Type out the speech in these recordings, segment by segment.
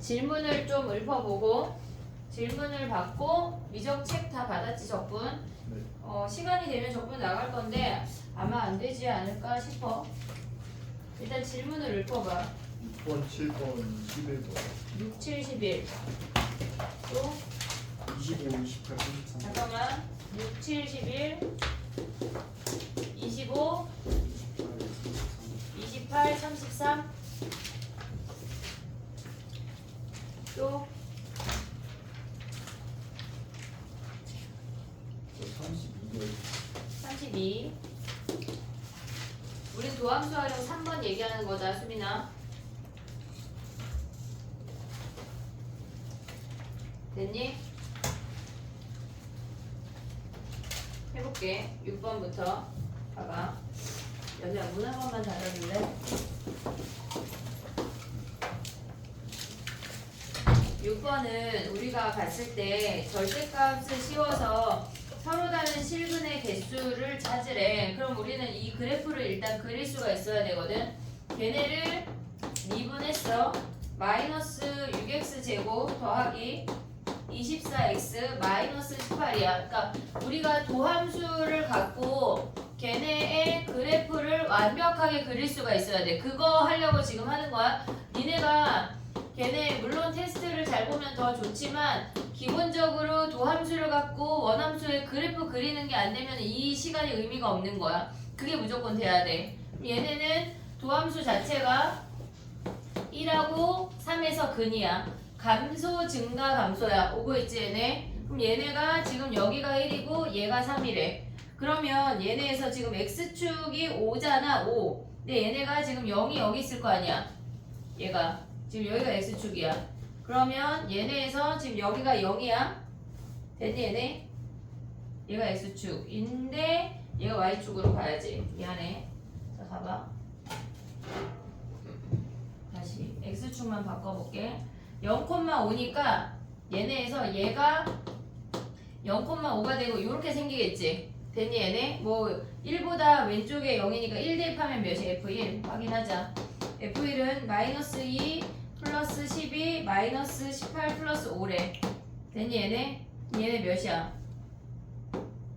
질문을 좀 읊어보고 질문을 받고 미적 책 다 받았지 적분? 네. 시간이 되면 적분 나갈 건데 아마 안 되지 않을까 싶어. 일단 질문을 읊어봐. 6번, 7번, 11번 6, 7, 11. 또 25, 28, 33 잠깐만. 6, 7, 11 25 28, 33 또 32개 32. 우린 도함수 하려고 3번 얘기하는 거다, 수민아. 됐니? 해볼게. 6번부터 봐봐. 여기야 문 한 번만 닫아줄래? 6번은 우리가 봤을 때 절대값을 씌워서 서로 다른 실근의 개수를 찾으래. 그럼 우리는 이 그래프를 일단 그릴 수가 있어야 되거든. 걔네를 미분했어. 마이너스 6x 제곱 더하기 24x 마이너스 18이야. 그러니까 우리가 도함수를 갖고 걔네의 그래프를 완벽하게 그릴 수가 있어야 돼. 그거 하려고 지금 하는 거야. 니네가 걔네 물론 테스트를 잘 보면 더 좋지만 기본적으로 도함수를 갖고 원함수의 그래프 그리는 게 안 되면 이 시간이 의미가 없는 거야. 그게 무조건 돼야 돼. 얘네는 도함수 자체가 1하고 3에서 근이야. 감소 증가 감소야. 오고 있지 얘네? 그럼 얘네가 지금 여기가 1이고 얘가 3이래. 그러면 얘네에서 지금 x축이 5잖아. 5. 근데 얘네가 지금 0이 여기 있을 거 아니야. 얘가 지금 여기가 x축이야. 그러면 얘네에서 지금 여기가 0이야. 됐니 얘네? 얘가 x축인데 얘가 y축으로 가야지. 미안해. 자 가봐. 다시 x축만 바꿔볼게. 0,5니까 얘네에서 얘가 0,5가 되고 이렇게 생기겠지. 됐니 얘네? 뭐 1보다 왼쪽에 0이니까 1 대입하면 몇이? F1 확인하자. F1은 마이너스 2 플러스 12 마이너스 18 플러스 5래. 됐니 얘네? 얘네 몇이야?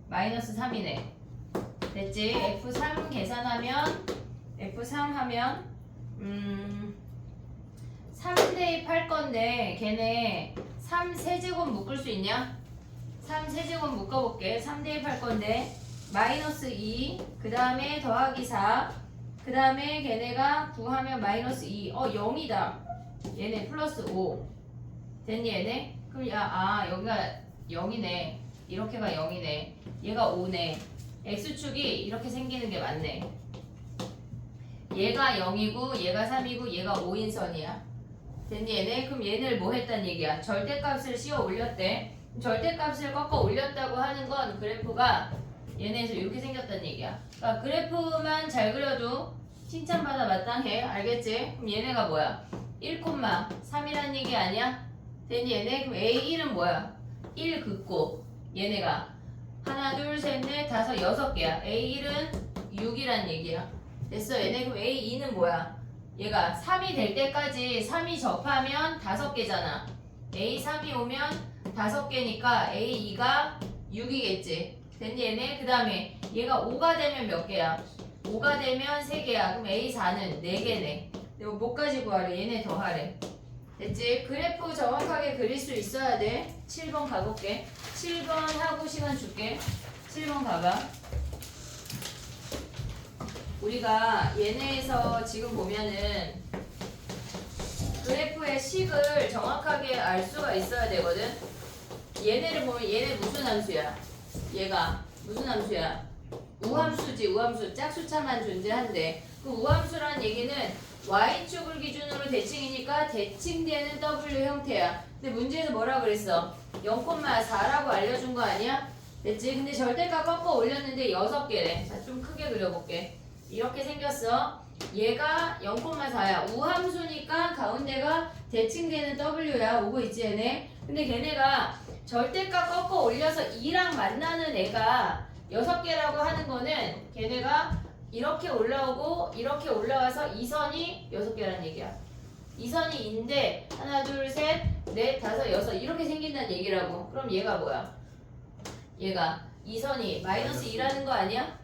마이너스 3이네. 됐지? F3 계산하면 F3 하면 3 대입할 건데 걔네 3 세제곱 묶을 수 있냐? 3 세제곱 묶어볼게. 3 대입할 건데 마이너스 2 그 다음에 더하기 4 그 다음에 걔네가 9 하면 마이너스 2 0이다. 얘네 플러스 5 됐니 얘네? 그럼 여기가 0이네. 이렇게가 0이네. 얘가 5네. x축이 이렇게 생기는 게 맞네. 얘가 0이고 얘가 3이고 얘가 5인 선이야. 됐니 얘네? 그럼 얘네를 뭐 했단 얘기야? 절대값을 씌워 올렸대. 절대값을 꺾어 올렸다고 하는 건 그래프가 얘네에서 이렇게 생겼단 얘기야. 그러니까 그래프만 잘 그려도 칭찬받아 마땅해. 알겠지? 그럼 얘네가 뭐야? 1,3이란 얘기 아니야? 됐니 얘네? 그럼 A1은 뭐야? 1 긋고 얘네가 하나 둘 셋 넷 다섯 6개야. A1은 6이란 얘기야. 됐어 얘네? 그럼 A2는 뭐야? 얘가 3이 될 때까지 3이 접하면 5개잖아. A3이 오면 5개니까 A2가 6이겠지. 됐니 얘네? 그 다음에 얘가 5가 되면 몇 개야? 5가 되면 3개야. 그럼 A4는 4개네. 이거 뭐까지 구하래? 얘네 더하래. 됐지? 그래프 정확하게 그릴 수 있어야 돼. 7번 가볼게. 7번 하고 시간 줄게. 7번 가봐. 우리가 얘네에서 지금 보면은 그래프의 식을 정확하게 알 수가 있어야 되거든. 얘네를 보면 얘네 무슨 함수야? 얘가 무슨 함수야? 우함수지. 우함수. 짝수차만 존재한대. 그 우함수란 얘기는 y축을 기준으로 대칭이니까 대칭되는 W 형태야. 근데 문제에서 뭐라 그랬어? 0,4라고 알려준 거 아니야? 됐지? 근데 절대값 꺾어 올렸는데 6개래. 자, 좀 크게 그려볼게. 이렇게 생겼어. 얘가 0,4야. 우함수니까 가운데가 대칭되는 W야. 오고 있지 얘네? 근데 걔네가 절대값 꺾어 올려서 2랑 만나는 애가 6개라고 하는 거는 걔네가 이렇게 올라오고 이렇게 올라와서 이 선이 6개란 얘기야. 이 선이 인데 하나 둘 셋 넷 다섯 여섯 이렇게 생긴다는 얘기라고. 그럼 얘가 뭐야? 얘가 이 선이 마이너스 2라는 거 아니야?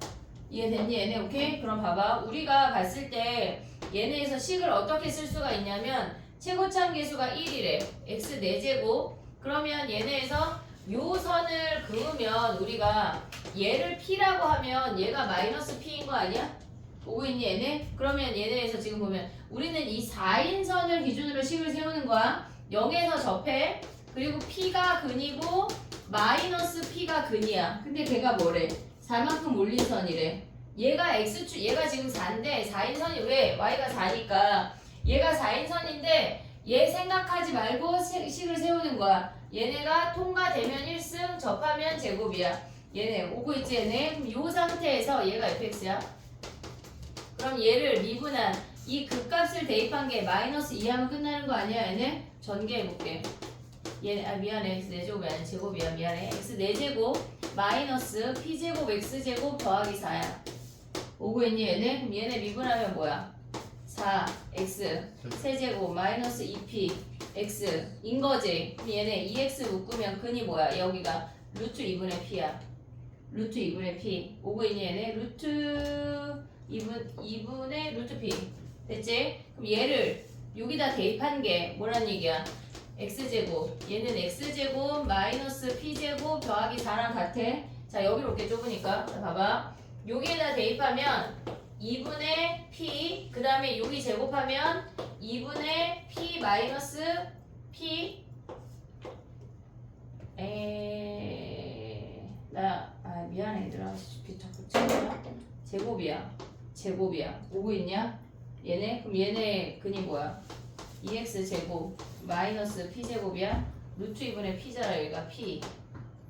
이해됐니 얘네? 오케이? 그럼 봐봐. 우리가 봤을 때 얘네에서 식을 어떻게 쓸 수가 있냐면 최고참 계수가 1이래. x 4제곱. 그러면 얘네에서 요 선을 그으면 우리가 얘를 p라고 하면 얘가 마이너스 p인 거 아니야? 보고 있니 얘네? 그러면 얘네에서 지금 보면 우리는 이 4인선을 기준으로 식을 세우는 거야. 0에서 접해. 그리고 p가 근이고 마이너스 p가 근이야. 근데 걔가 뭐래? 4만큼 올린 선이래. 얘가 x축, 얘가 지금 4인데 4인선이 왜? y가 4니까 얘가 4인선인데 얘 생각하지 말고 식을 세우는 거야. 얘네가 통과되면 1승, 접하면 제곱이야. 얘네 오고 있지 얘네? 그럼 요 상태에서 얘가 fx야. 그럼 얘를 미분한 이 극값을 대입한 게 마이너스 2하면 끝나는 거 아니야 얘네? 전개해볼게. 얘, 미안해. x 4제곱이 아니라 제곱이야. 미안해. x 4제곱 마이너스 p제곱 x제곱 더하기 4야. 오고 있니 얘네? 그럼 얘네 미분하면 뭐야? 4 x 세제곱 마이너스 2p x 인거지. 그럼 얘네 2x 묶으면 근이 뭐야? 여기가 루트 2분의 p야. 루트 2분의 p. 오고 있니 얘네? 루트 2분의 루트 p. 됐지? 그럼 얘를 여기다 대입한 게 뭐란 얘기야? x제곱. 얘는 x제곱 마이너스 p제곱 더하기 4랑 같아. 자 여기로 올게 좁으니까. 자, 봐봐. 여기에다 대입하면 2분의 p 그 다음에 여기 제곱하면 2분의 p 마이너스 p 미안해 얘들아 자꾸 제곱이야. 제곱이야. 오고 있냐? 얘네? 그럼 얘네 근이 뭐야? 2x 제곱 마이너스 p 제곱이야. 루트 2분의 p잖아. 여기가 p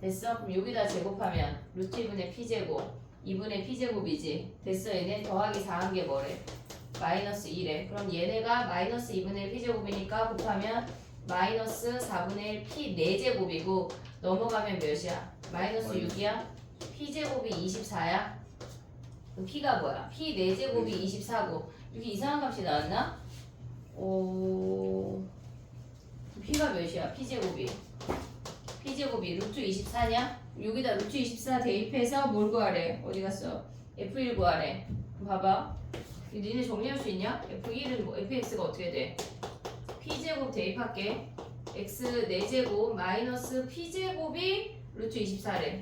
됐어? 그럼 여기다 제곱하면 루트 2분의 p 제곱 2분의 p제곱이지. 됐어 얘네? 더하기 4한 게 뭐래? 마이너스 2래. 그럼 얘네가 마이너스 2분의 1 p제곱이니까 곱하면 마이너스 4분의 1 p 4제곱이고 넘어가면 몇이야? 마이너스 6이야? p제곱이 24야? 그럼 p가 뭐야? p 4제곱이 24고 여기 이상한 값이 나왔나? p가 몇이야? p제곱이 루트 24냐? 여기다 루트 24 대입해서 뭘 구하래? 어디 갔어? F1 구하래. 봐봐. 니네 정리할 수 있냐? F1은 뭐, fx가 어떻게 돼? p제곱 대입할게. x 4제곱 마이너스 p제곱이 루트 24래.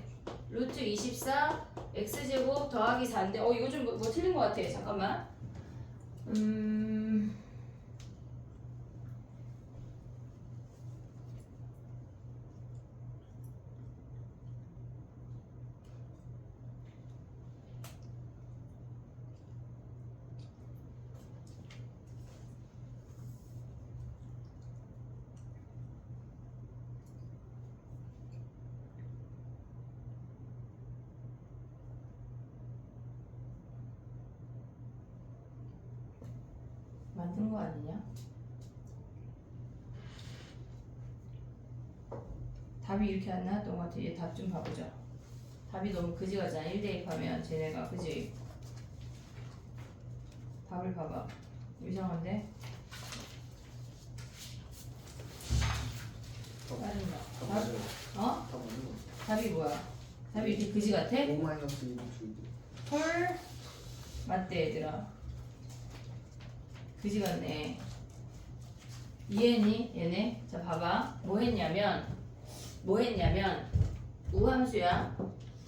루트 24 x제곱 더하기 4인데 이거 좀 뭐 틀린 것 같아. 잠깐만. 만든 거 아니냐? 답이 이렇게 안 나왔던 것 같아. 얘 답 좀 봐보자. 답이 너무 그지 같잖아. 1 대입하면 쟤네가 그지? 답을 봐봐. 이상한데? 짜증나. 답 맞아요. 어? 답 맞는 거 답이 뭐야? 답이 이렇게 그지 같아? 5 마이너스 1을 줄게. 헐 맞대 얘들아. 그지 같네. 이해했니? 얘네? 자 봐봐. 뭐 했냐면 우함수야.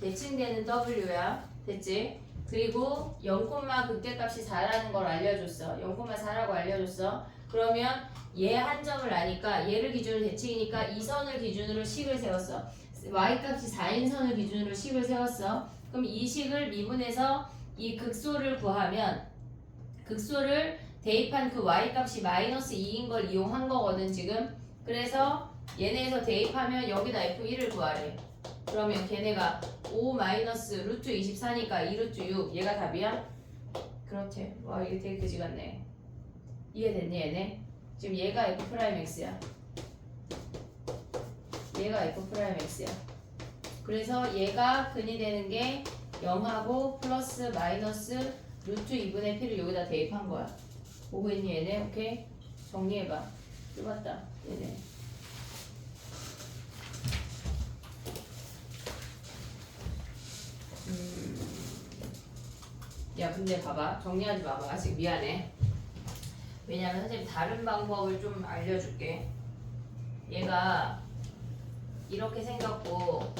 대칭되는 w야. 됐지? 그리고 0, 극대값이 4라는 걸 알려줬어. 0,4라고 알려줬어. 그러면 얘 한 점을 아니까 얘를 기준으로 대칭이니까 이 선을 기준으로 식을 세웠어. y값이 4인 선을 기준으로 식을 세웠어. 그럼 이 식을 미분해서 이 극소를 구하면 극소를 대입한 그 y값이 마이너스 2인 걸 이용한 거거든 지금. 그래서 얘네에서 대입하면 여기다 f1을 구하래. 그러면 걔네가 5 마이너스 루트 24니까 2 루트 6 얘가 답이야? 그렇대. 와 이게 되게 그지 같네. 이해됐니 얘네? 지금 얘가 f'x야. 얘가 f'x야. 그래서 얘가 근이 되는 게 0하고 플러스 마이너스 루트 2분의 p를 여기다 대입한 거야. 보고 있니 얘네? 오케이? 정리해봐. 맞다. 얘네. 야, 근데 봐봐. 정리하지 마봐. 아직 미안해. 왜냐면 선생님 다른 방법을 좀 알려줄게. 얘가 이렇게 생겼고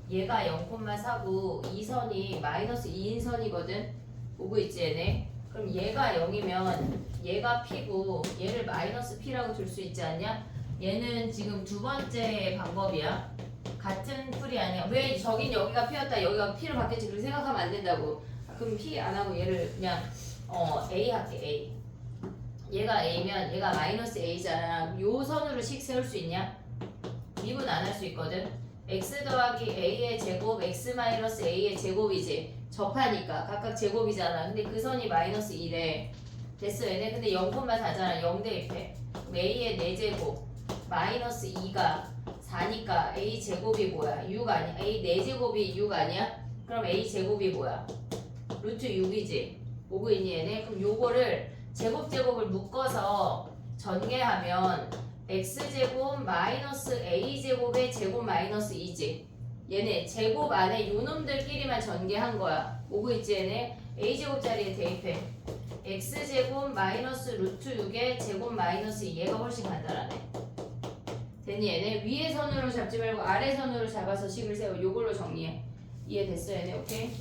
얘가 0,4고 이 선이 마이너스 2인 선이거든. 보고 있지 얘네? 그럼 얘가 0이면 얘가 P고 얘를 마이너스 P라고 줄 수 있지 않냐? 얘는 지금 두 번째 방법이야. 같은 풀이 아니야. 왜 저긴 여기가 P였다 여기가 P로 바뀌었지 그렇게 생각하면 안 된다고. 그럼 P 안 하고 얘를 그냥 A 할게. A. 얘가 A면 얘가 마이너스 A잖아. 요 선으로 식 세울 수 있냐? 미분 안 할 수 있거든. x 더하기 a의 제곱 x 마이너스 a의 제곱이지. 접하니까 각각 제곱이잖아. 근데 그 선이 마이너스 2래. 됐어 얘네. 근데 0,4잖아. 0 대입해. 그럼 a의 4제곱 마이너스 2가 4니까 a 제곱이 뭐야? 6 아니야? a 4제곱이 6 아니야? 그럼 a 제곱이 뭐야? 루트 6이지. 오고 있니 얘네? 그럼 요거를 제곱을 묶어서 전개하면 x제곱 마이너스 a제곱의 제곱 마이너스 2지. 얘네 제곱 안에 요놈들끼리만 전개한 거야. 오고 있지 얘네? a제곱 자리에 대입해. x제곱 마이너스 루트 6의 제곱 마이너스 2. 얘가 훨씬 간단하네. 됐니 얘네? 위에 선으로 잡지 말고 아래 선으로 잡아서 식을 세워. 요걸로 정리해. 이해됐어 얘네? 오케이?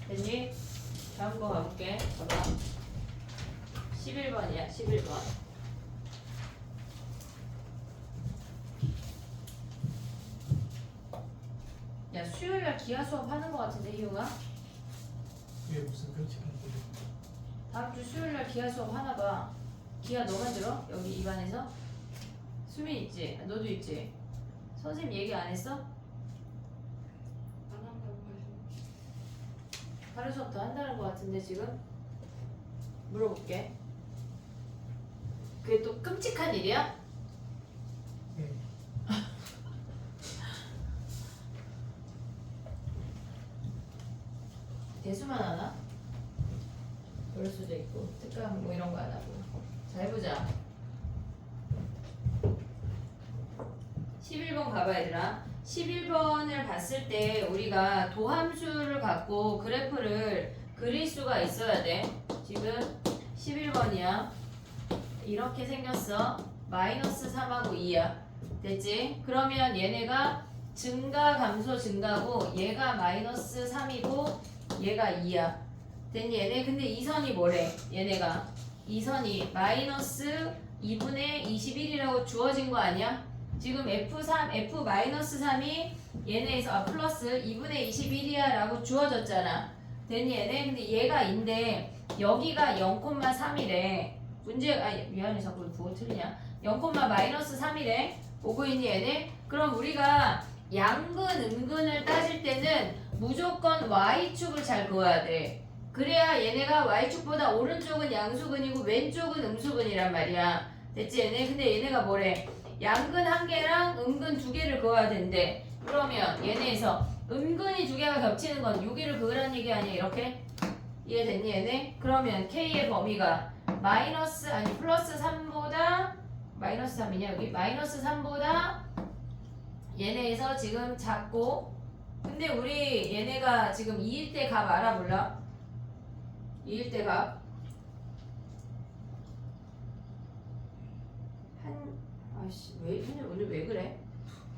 됐니? 다음 거 가볼게. 봐봐. 11번이야. 11번. 수요일 날 기하 수업 하는 거 같은데 희용아? 그게 무슨 끔찍한 소리. 다음 주 수요일 날 기하 수업 하나 봐. 기하 너만 들어? 여기 입안에서? 수민 있지? 너도 있지? 선생님 얘기 안 했어? 안 한다고 하시네. 하루 수업 더 한다는 거 같은데 지금? 물어볼게. 그게 또 끔찍한 일이야? 네. 대수만 하나? 그럴 수도 있고 특강 뭐 이런 거 안 하고. 자 해보자. 11번 봐봐 얘들아. 11번을 봤을 때 우리가 도함수를 갖고 그래프를 그릴 수가 있어야 돼. 지금 11번이야. 이렇게 생겼어. 마이너스 3하고 2야. 됐지? 그러면 얘네가 증가 감소 증가고 얘가 마이너스 3이고 얘가 2야. 됐니 얘네? 근데 이 선이 뭐래? 얘네가 이 선이 마이너스 2분의 21이라고 주어진 거 아니야? 지금 F-3이 얘네에서 플러스 2분의 21이야 라고 주어졌잖아. 됐니 얘네? 근데 얘가 인데 여기가 0,3이래. 미안해 자꾸 그거 틀리냐? 0,-3이래. 오고 있니 얘네? 그럼 우리가 양근 음근을 따질 때는 무조건 y축을 잘 그어야 돼. 그래야 얘네가 y축보다 오른쪽은 양수근이고 왼쪽은 음수근이란 말이야. 됐지 얘네? 근데 얘네가 뭐래? 양근 한 개랑 음근 두 개를 그어야 된대. 그러면 얘네에서 음근이 두 개가 겹치는 건 여기를 그으라는 얘기 아니야 이렇게? 이해됐니 얘네? 그러면 k의 범위가 플러스 3보다 마이너스 3이냐 여기? 마이너스 3보다 얘네에서 지금 작고 근데 우리 얘네가 지금 2일 때 값 알아 몰라? 2일 때 값 아씨 오늘 왜 그래?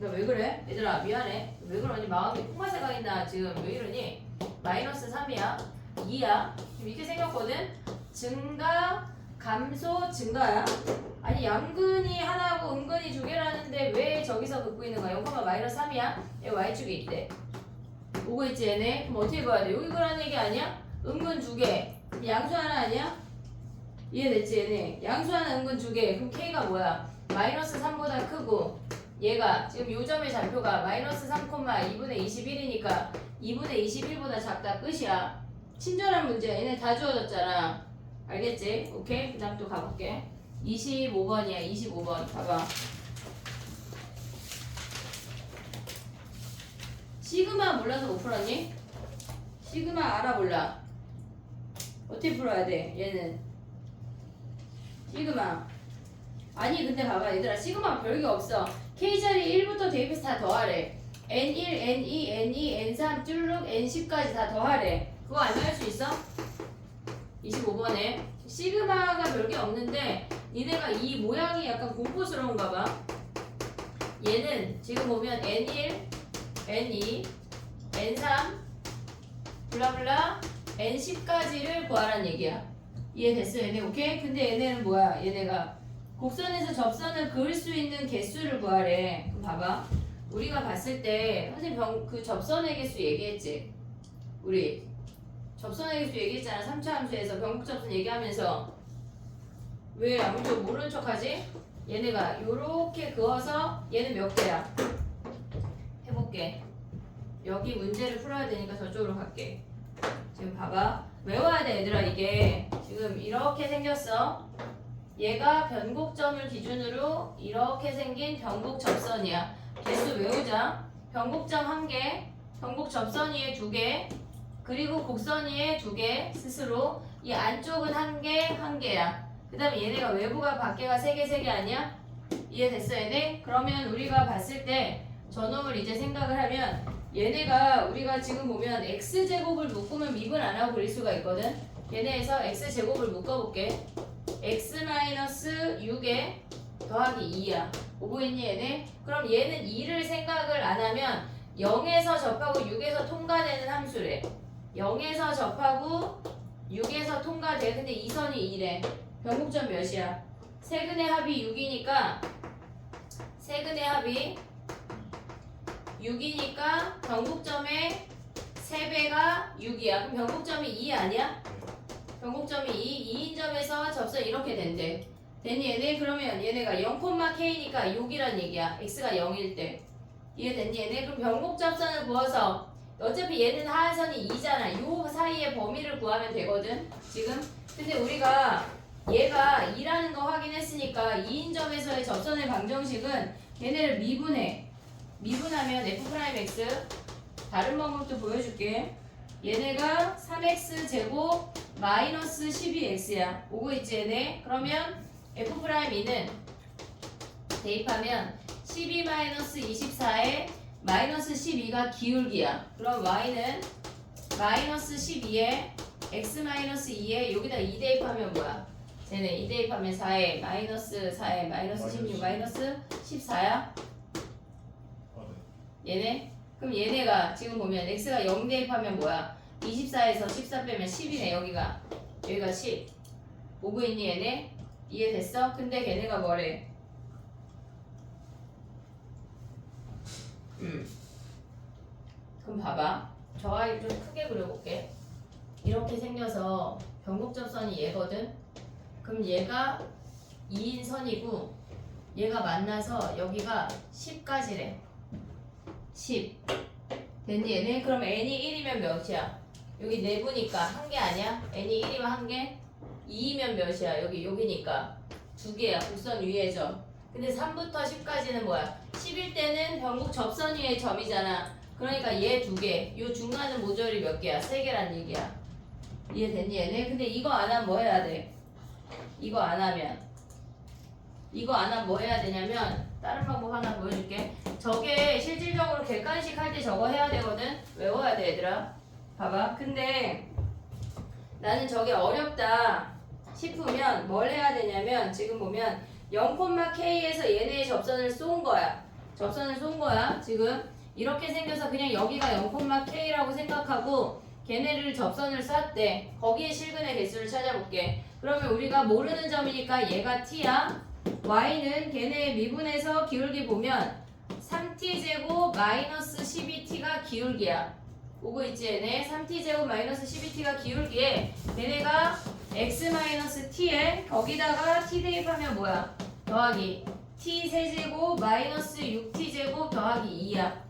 나 왜 그래? 얘들아 미안해. 왜 그러니? 마음이 풍마세가 있나 지금 왜 이러니? 마이너스 3이야 2야 지금 이렇게 생겼거든? 증가 감소 증가야. 아니 양근이 하나고 음근이 두 개라는데 왜 저기서 긋고 있는 거야? 0,-3이야? 얘 y축이 있대. 오고 있지 얘네? 그럼 어떻게 봐야 돼? 여기 그라는 얘기 아니야? 음근 두 개. 그럼 양수 하나 아니야? 이해됐지 얘네? 양수 하나 음근 두 개. 그럼 k가 뭐야? 마이너스 3보다 크고 얘가 지금 요점의 좌표가 마이너스 3,2분의 21이니까 2분의 21보다 작다 끝이야. 친절한 문제야. 얘네 다 주어졌잖아. 알겠지? 오케이? 그 다음 또 가볼게. 25번이야 25번 봐봐. 시그마 몰라서 못 풀었니? 시그마 알아 몰라? 어떻게 풀어야 돼 얘는? 시그마 아니 근데 봐봐 얘들아 시그마 별게 없어. K자리 1부터 대입해서 다 더하래. N1, N2, N2, N3 쭈르륵 N10까지 다 더하래. 그거 안 할 수 있어? 25번에 시그마가 별게 없는데 니네가 이 모양이 약간 공포스러운가 봐. 얘는 지금 보면 N1, N2, N3 블라블라 N10까지를 구하란 얘기야. 이해됐어 얘네? 오케이? 근데 얘네는 뭐야? 얘네가 곡선에서 접선을 그을 수 있는 개수를 구하래. 그럼 봐봐. 우리가 봤을 때 선생님 그 접선의 개수 얘기했지? 우리 접선의 개수 얘기했잖아. 3차 함수에서 변곡접선 얘기하면서 왜 아무도 모르는 척하지? 얘네가 요렇게 그어서 얘는 몇 개야? 해볼게. 여기 문제를 풀어야 되니까 저쪽으로 갈게. 지금 봐봐. 외워야 돼 얘들아. 이게 지금 이렇게 생겼어. 얘가 변곡점을 기준으로 이렇게 생긴 변곡접선이야. 개수 외우자. 변곡점 1개, 변곡접선 위에 2개, 그리고 곡선 위에 2개 스스로. 이 안쪽은 1개, 1개야. 그 다음에 얘네가 외부가 밖에가 3개, 3개 아니야? 이해됐어 얘네? 그러면 우리가 봤을 때 저놈을 이제 생각을 하면 얘네가 우리가 지금 보면 x제곱을 묶으면 미분 안 하고 그릴 수가 있거든. 얘네에서 x제곱을 묶어볼게. x-6에 더하기 2야. 오고 있니 얘네? 그럼 얘는 2를 생각을 안 하면 0에서 접하고 6에서 통과되는 함수래. 0에서 접하고 6에서 통과돼. 근데 이 선이 2래. 변곡점 몇이야? 세근의 합이 6이니까 세근의 합이 6이니까 변곡점의 3배가 6이야. 그럼 변곡점이 2 아니야? 변곡점이 2인 점에서 접선 이렇게 된대. 됐니 얘네? 그러면 얘네가 0,k니까 6이란 얘기야. x가 0일 때. 이해됐니 얘네? 그럼 변곡 접선을 구해서 어차피 얘는 하한선이 2잖아. 요 사이의 범위를 구하면 되거든. 지금. 근데 우리가 얘가 2라는 거 확인했으니까 2인 점에서의 접선의 방정식은 얘네를 미분해. 미분하면 f'x 다른 방법도 보여줄게. 얘네가 3x 제곱 마이너스 12x야. 오고 있지 얘네? 그러면 f'는 대입하면 12-24에 마이너스 12가 기울기야. 그럼 y는 마이너스 12에 x-2에 여기다 2 대입하면 뭐야? 쟤네 2 대입하면 4에 마이너스 4에 마이너스 16 마이너스 14야? 얘네? 그럼 얘네가 지금 보면 x가 0 대입하면 뭐야? 24에서 14 빼면 10이네. 여기가 10 오고 있니 얘네? 이해됐어? 근데 걔네가 뭐래? 그럼 봐봐. 저 아이 좀 크게 그려볼게. 이렇게 생겨서 변곡접선이 얘거든? 그럼 얘가 2인 선이고 얘가 만나서 여기가 10까지래. 10 됐니 얘네? 그럼 n이 1이면 몇이야? 여기 내부니까 한 개 아니야? n이 1이면 한 개? 2이면 몇이야? 여기니까 두 개야. 곡선 위의 점. 근데 3부터 10까지는 뭐야? 10일 때는 변곡 접선 위의 점이잖아. 그러니까 얘 두 개. 요 중간은 모조리 몇 개야? 세 개란 얘기야. 이해됐니 얘네? 근데 이거 안 하면 뭐 해야 돼? 이거 안 하면 뭐 해야 되냐면 다른 방법 하나 보여줄게. 저게 실질적으로 객관식 할 때 저거 해야 되거든? 외워야 돼 얘들아. 봐봐. 근데 나는 저게 어렵다 싶으면 뭘 해야 되냐면 지금 보면 0,k에서 얘네의 접선을 쏜 거야. 지금 이렇게 생겨서 그냥 여기가 0,k라고 생각하고 걔네를 접선을 쐈대. 거기에 실근의 개수를 찾아볼게. 그러면 우리가 모르는 점이니까 얘가 t야. y는 걔네의 미분에서 기울기 보면 3t제곱 마이너스 12t가 기울기야. 오고 있지 얘네? 3t제곱 마이너스 12t가 기울기에 얘네가 x-t에 거기다가 t 대입하면 뭐야? 더하기 t 세제곱 마이너스 6t제곱 더하기 2야.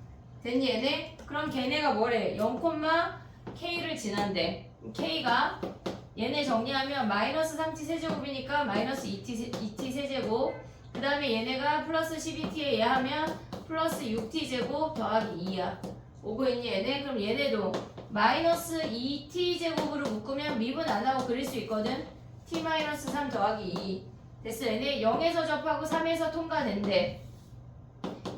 됐니 얘네? 그럼 걔네가 뭐래? 0,k를 지난대. k가 얘네 정리하면 마이너스 3t 세제곱이니까 마이너스 2t 세제곱. 그 다음에 얘네가 플러스 12t에 얘하면 플러스 6t 제곱 더하기 2야. 오고 있니 얘네? 그럼 얘네도 마이너스 2t 제곱으로 묶으면 미분 안 하고 그릴 수 있거든? t 마이너스 3 더하기 2. 됐어. 얘네 0에서 접하고 3에서 통과된대.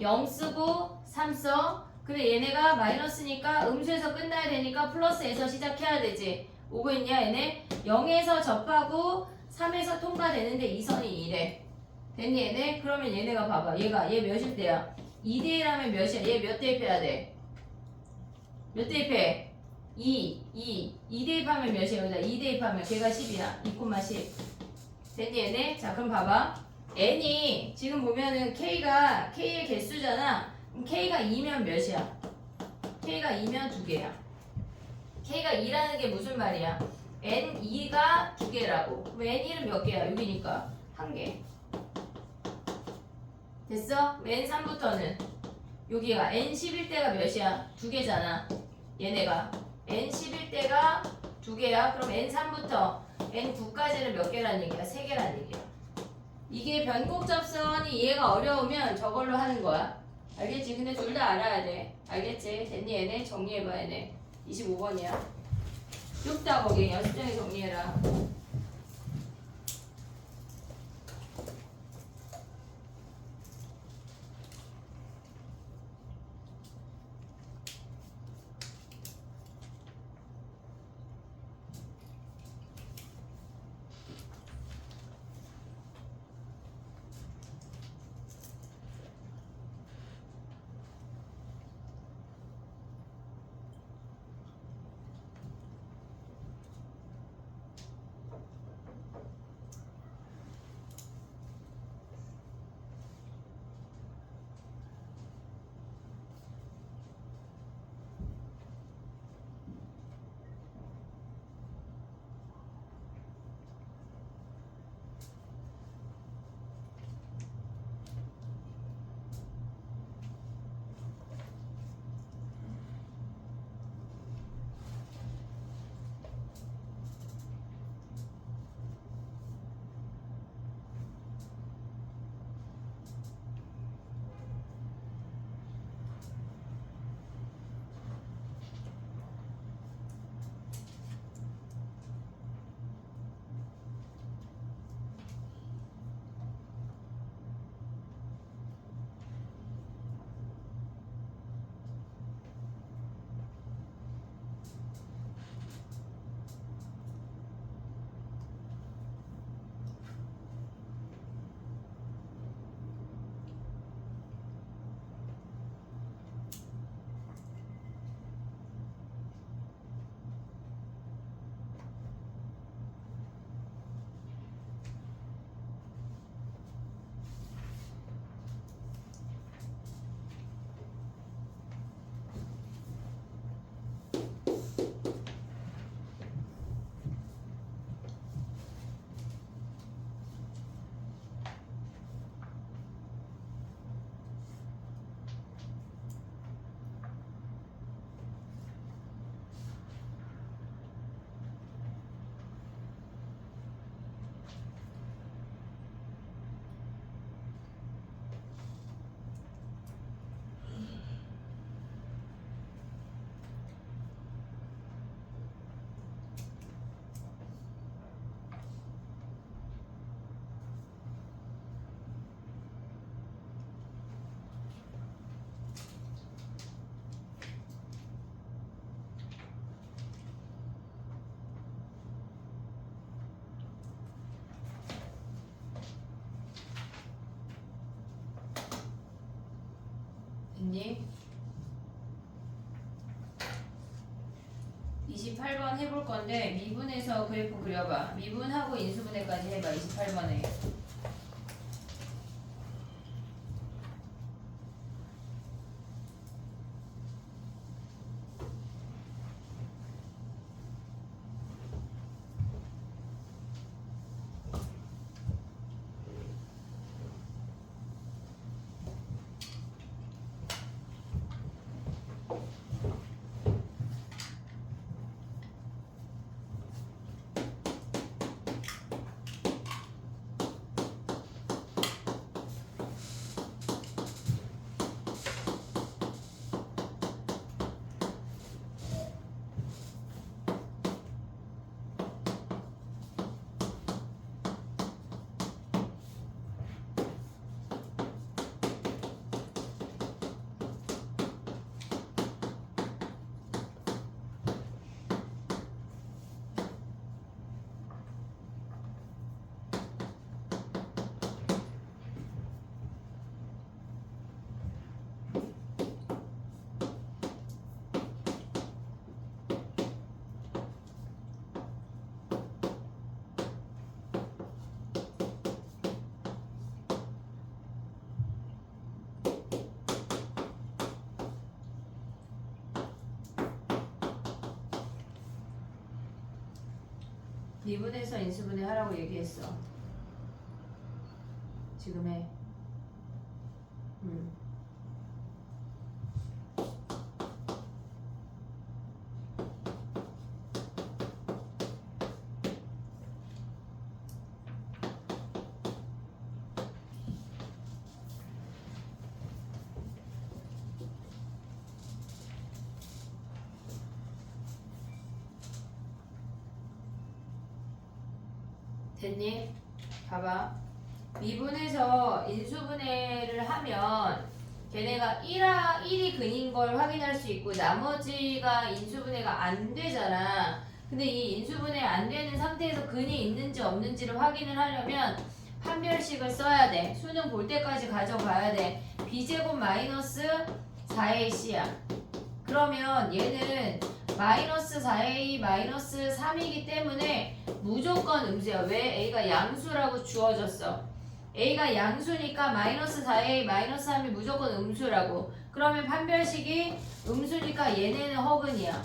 0 쓰고 3 써. 근데 얘네가 마이너스니까 음수에서 끝나야 되니까 플러스에서 시작해야 되지. 오고 있냐 얘네? 0에서 접하고 3에서 통과되는데 이 선이 2래. 됐니 얘네? 그러면 얘네가 봐봐. 얘 몇일 때야? 2대1하면 몇이야? 얘 몇 대입해야 돼? 몇 대입해? 2 대입하면 몇이야? 여기다 2 대입하면 걔가 10이야. 2,10. 됐니 얘네? 자 그럼 봐봐. n이 지금 보면은 k가 k의 개수잖아. 그럼 k가 2면 몇이야? k가 2면 2개야. k가 2라는 게 무슨 말이야? n2가 2개라고. 그럼 n1은 몇 개야? 6이니까 1개. 됐어? n3부터는 여기가 n11대가 몇이야? 2개잖아. 얘네가 n11대가 2개야. 그럼 n3부터 n9까지는 몇 개란 얘기야? 3개란 얘기야. 이게 변곡 접선이 이해가 어려우면 저걸로 하는 거야. 알겠지? 근데 둘 다 알아야 돼. 알겠지? 됐니 얘네? 정리해봐 얘네. 25번이야. 좁다 거기. 연습장에 정리해라. 됐니? 28번 해볼 건데 미분에서 그래프 그려봐. 미분하고 인수분해까지 해봐. 28번에. 미분에서 인수분해 하라고 얘기했어. 지금 해. 됐니? 봐봐. 미분에서 인수분해를 하면 걔네가 1이 근인 걸 확인할 수 있고 나머지가 인수분해가 안 되잖아. 근데 이 인수분해 안 되는 상태에서 근이 있는지 없는지를 확인을 하려면 판별식을 써야 돼. 수능 볼 때까지 가져가야 돼. b제곱 마이너스 4ac야. 그러면 얘는 마이너스 4a 마이너스 3이기 때문에 무조건 음수야. 왜? a가 양수라고 주어졌어. a가 양수니까 마이너스 4a 마이너스 3이 무조건 음수라고. 그러면 판별식이 음수니까 얘네는 허근이야.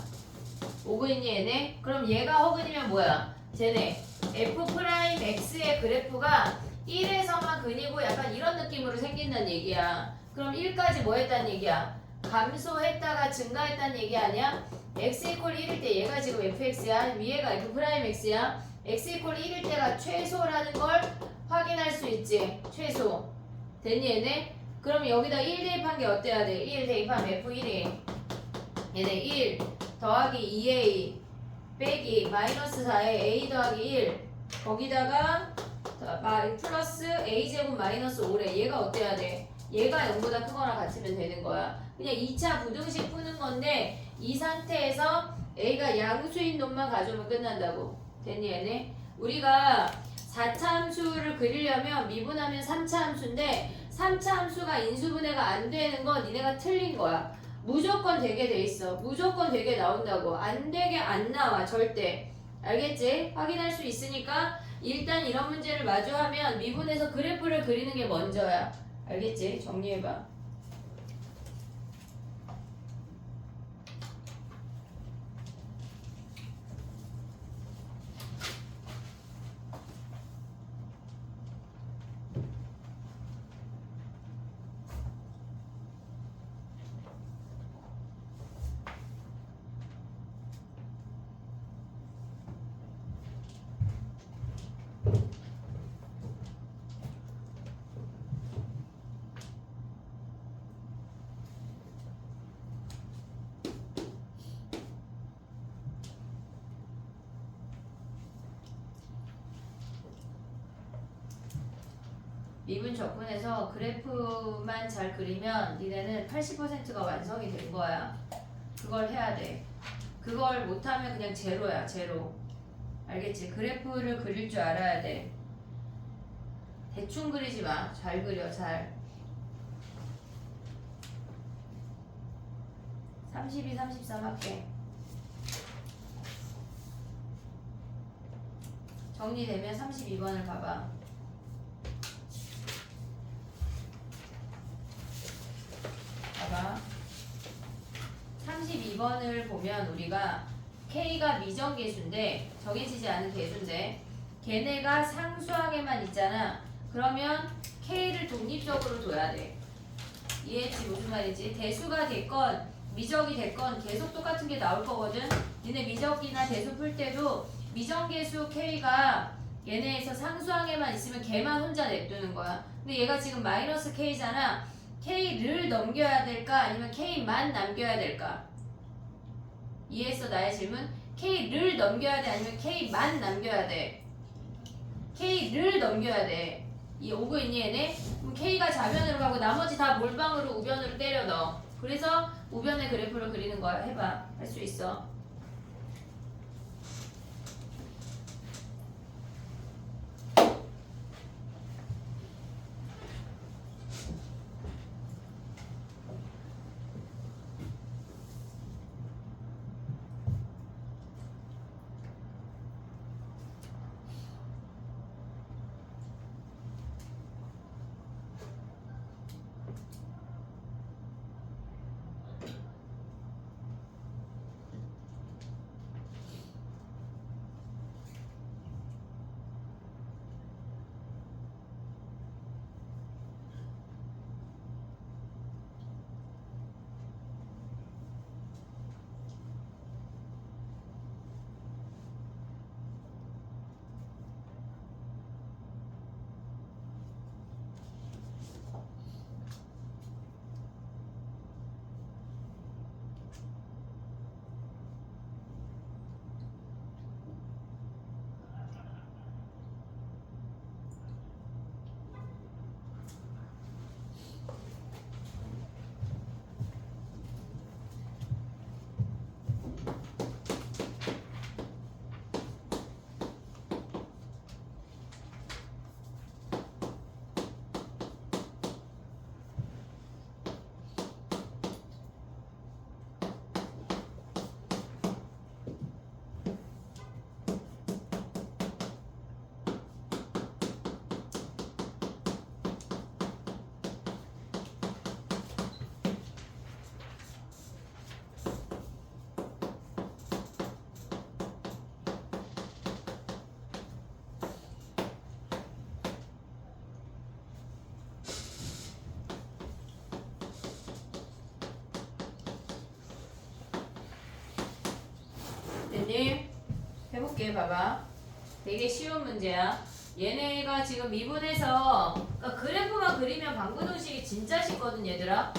오근이니 얘네? 그럼 얘가 허근이면 뭐야? 쟤네 f'x의 그래프가 1에서만 근이고 약간 이런 느낌으로 생긴다는 얘기야. 그럼 1까지 뭐 했다는 얘기야? 감소했다가 증가했다는 얘기 아니야? x 이퀄 1일 때 얘가 지금 fx야. 위에가 f'x야. x 이퀄 1일 때가 최소라는 걸 확인할 수 있지. 최소. 됐니 얘네? 그럼 여기다 1 대입한 게 어때야 돼? 1 대입하면 f1이 얘네 1 더하기 2a 빼기 마이너스 4에 a 더하기 1 거기다가 플러스 a제곱 마이너스 5래. 얘가 어때야 돼? 얘가 0보다 크거나 같으면 되는 거야. 그냥 2차 부등식 푸는 건데 이 상태에서 a가 양수인 놈만 가져오면 끝난다고. 됐니 얘네? 우리가 4차 함수를 그리려면 미분하면 3차 함수인데 3차 함수가 인수분해가 안 되는 건 니네가 틀린 거야. 무조건 되게 돼 있어. 무조건 되게 나온다고. 안 되게 안 나와 절대. 알겠지? 확인할 수 있으니까 일단 이런 문제를 마주하면 미분해서 그래프를 그리는 게 먼저야. 알겠지? 정리해봐. 미분 적분해서 그래프만 잘 그리면 니네는 80%가 완성이 된 거야. 그걸 해야 돼. 그걸 못하면 그냥 제로야. 제로. 알겠지? 그래프를 그릴 줄 알아야 돼. 대충 그리지 마. 잘 그려. 잘. 32, 33 할게. 정리되면 32번을 봐봐. 봐봐. 32번을 보면 우리가 K가 미정계수인데 정해지지 않은 계수인데 걔네가 상수항에만 있잖아. 그러면 K를 독립적으로 둬야 돼. 이해했지? 무슨 말이지? 대수가 됐건 미적이 됐건 계속 똑같은 게 나올 거거든. 니네 미적이나 대수 풀 때도 미정계수 K가 얘네에서 상수항에만 있으면 걔만 혼자 냅두는 거야. 근데 얘가 지금 마이너스 K잖아. K를 넘겨야 될까? 아니면 K만 남겨야 될까? 이해했어? 나의 질문? K를 넘겨야 돼? 아니면 K만 남겨야 돼? K를 넘겨야 돼. 이 오고 있니 얘네? 그럼 K가 좌변으로 가고 나머지 다 몰방으로 우변으로 때려 넣어. 그래서 우변의 그래프를 그리는 거야. 해봐. 할 수 있어. 됐니? 해볼게. 봐봐. 되게 쉬운 문제야. 얘네가 지금 미분해서 그러니까 그래프만 그리면 방구동식이 진짜 쉽거든 얘들아.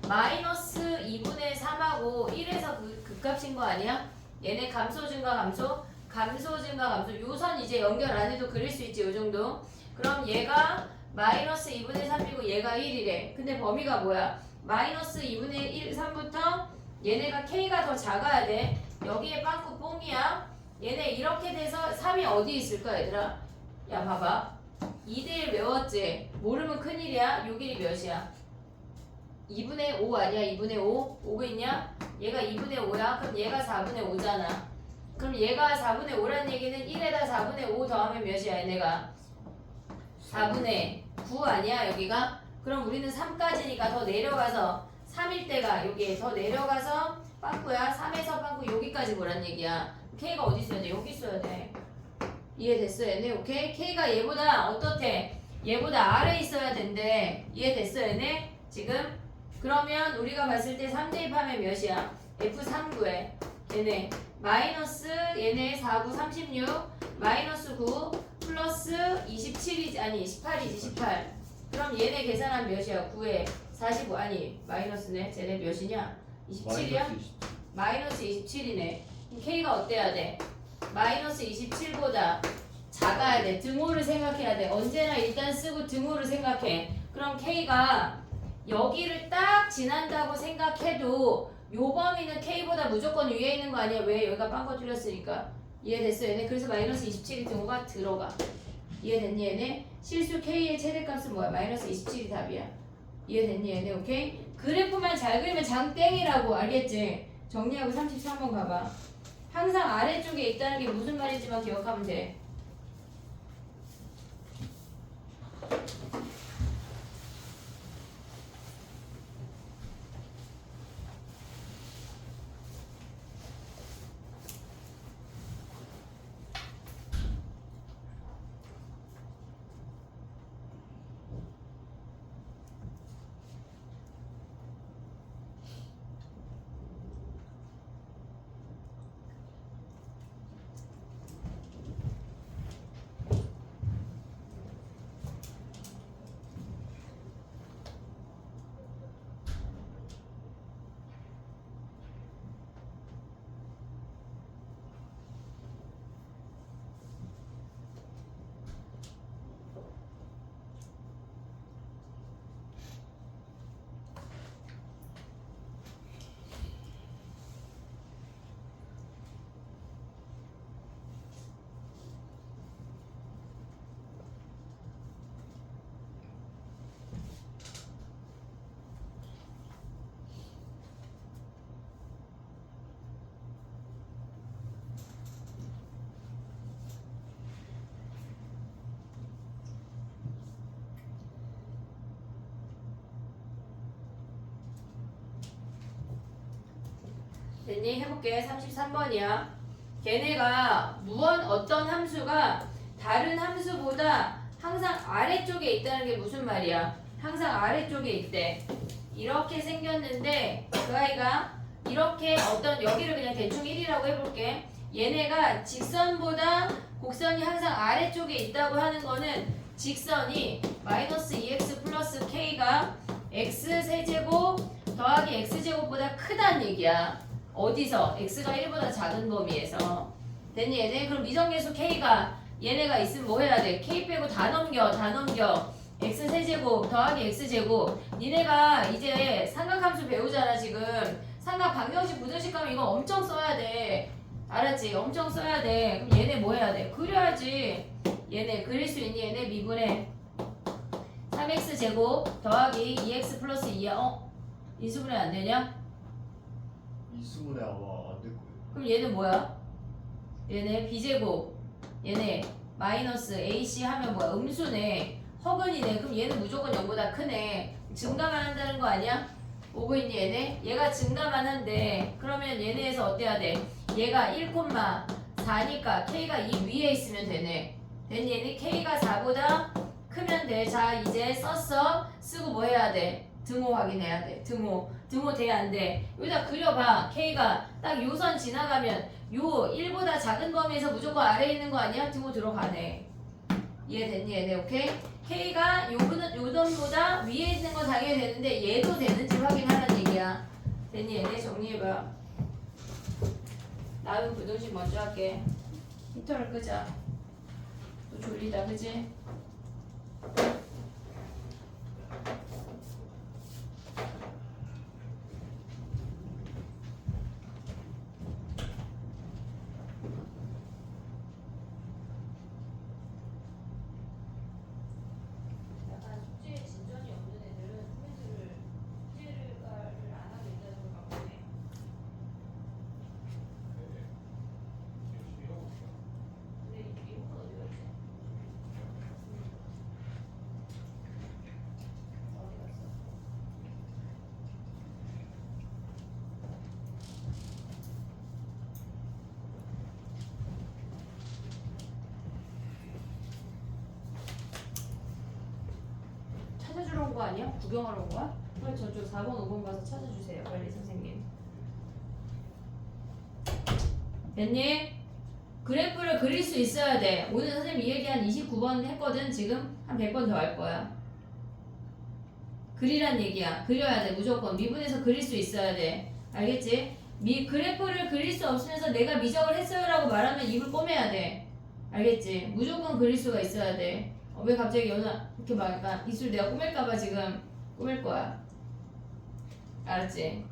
마이너스 2분의 3하고 1에서 극값인 거 아니야? 얘네 감소 증가 감소 감소 증가 감소 요선 이제 연결 안 해도 그릴 수 있지 요 정도. 그럼 얘가 마이너스 2분의 3이고 얘가 1이래. 근데 범위가 뭐야? 마이너스 2분의 1, 3부터 얘네가 K가 더 작아야 돼. 여기에 빵꾸 뽕이야. 얘네 이렇게 돼서 3이 어디 있을까 얘들아? 야 봐봐. 2대1 외웠지? 모르면 큰일이야. 요 길이 몇이야? 2분의 5 아니야? 2분의 5? 오고 있냐? 얘가 2분의 5야? 그럼 얘가 4분의 5잖아. 그럼 얘가 4분의 5란 얘기는 1에다 4분의 5 더하면 몇이야 얘네가? 4분의 9 아니야 여기가? 그럼 우리는 3까지니까 더 내려가서 3일 때가 여기에 더 내려가서 빵꾸야. 3에서 빵꾸 여기까지 뭐란 얘기야? K가 어디 있어야 돼? 여기 있어야 돼. 이해됐어 얘네? 오케이? K가 얘보다 어떻대? 얘보다 아래 있어야 된대. 이해됐어 얘네? 지금? 그러면 우리가 봤을 때 3대입하면 몇이야? F3 구해. 얘네 마이너스 얘네 4, 9, 36 마이너스 9 플러스 27이지 아니 18이지 18. 그럼 얘네 계산하면 몇이야? 9에 45 아니 마이너스네. 쟤네 몇이냐? 27이야? 마이너스 27이네. K가 어때야 돼? 마이너스 27보다 작아야 돼. 등호를 생각해야 돼. 언제나 일단 쓰고 등호를 생각해. 그럼 K가 여기를 딱 지난다고 생각해도 요 범위는 K보다 무조건 위에 있는 거 아니야? 왜? 여기가 빵거 뚫렸으니까. 이해됐어 얘네? 그래서 마이너스 27이 등호가 들어가. 이해됐니 얘네? 실수 K의 최대값은 뭐야? 마이너스 27이 답이야. 이해됐니 얘네? 오케이? 그래프만 잘 그리면 장땡이라고 알겠지? 정리하고 33번 가봐. 항상 아래쪽에 있다는 게 무슨 말인지만 기억하면 돼. 됐니? 해볼게. 33번이야. 걔네가 어떤 함수가 다른 함수보다 항상 아래쪽에 있다는 게 무슨 말이야? 항상 아래쪽에 있대. 이렇게 생겼는데 그 아이가 이렇게 여기를 그냥 대충 1이라고 해볼게. 얘네가 직선보다 곡선이 항상 아래쪽에 있다고 하는 거는 직선이 마이너스 2x 플러스 k가 x세제곱 더하기 x제곱보다 크다는 얘기야. 어디서? x가 1보다 작은 범위에서. 됐니 얘네? 그럼 미정계수 k가 얘네가 있으면 뭐 해야 돼? k 빼고 다 넘겨. x세제곱 더하기 x제곱. 니네가 이제 삼각함수 배우잖아 지금. 삼각 방정식 부등식 가면 이거 엄청 써야 돼. 알았지? 엄청 써야 돼. 그럼 얘네 뭐 해야 돼? 그려야지. 얘네 그릴 수 있니? 얘네 미분의 3x제곱 더하기 2x 플러스 2야. 인수분해 안 되냐? 이수분해 아마 안 될 거예요. 그럼 얘는 뭐야? 얘네 b제곱. 얘네 마이너스 ac 하면 뭐야? 음수네. 허근이네. 그럼 얘는 무조건 0보다 크네. 증가만 한다는 거 아니야? 오고 있니 얘네? 얘가 증가만 한데 그러면 얘네에서 어때야 돼? 얘가 1,4니까 k가 이 위에 있으면 되네. 됐니 얘네? k가 4보다 크면 돼. 자 이제 썼어. 쓰고 뭐 해야 돼? 등호 확인해야 돼. 등호 돼 안 돼? 여기다 그려봐. k가 딱 요 선 지나가면 요 1보다 작은 범위에서 무조건 아래에 있는 거 아니야? 등호 들어가네. 이해됐니 얘네? 오케이? k가 요점보다 위에 있는 거 당연히 되는데 얘도 되는지 확인하라는 얘기야. 됐니 얘네? 정리해봐. 나는 부등식 먼저 할게. 히터를 끄자. 또 졸리다 그지? 약간 숙제에 진전이 없는 애들은 코멘트를 숙제를 안 하고 있다는 걸 바꾸네. 근데 이 리모컨 어디 갔지? 어디 갔어? 찾아주러 온 거 아니야? 구경하러 온 거야? 빨리 저쪽 4번, 5번 가서 찾아주세요. 빨리 선생님. 됐니? 그래프를 그릴 수 있어야 돼. 오늘 선생님 이 얘기 한 29번 했거든. 지금 한 100번 더 할 거야. 그리란 얘기야. 그려야 돼. 무조건. 미분에서 그릴 수 있어야 돼. 알겠지? 그래프를 그릴 수 없으면서 내가 미적을 했어요 라고 말하면 입을 꼬매야 돼. 알겠지? 무조건 그릴 수가 있어야 돼. 왜 갑자기 이렇게 막 약간 입술 내가 꼬맬까봐 지금 꼬맬 거야. 알았지?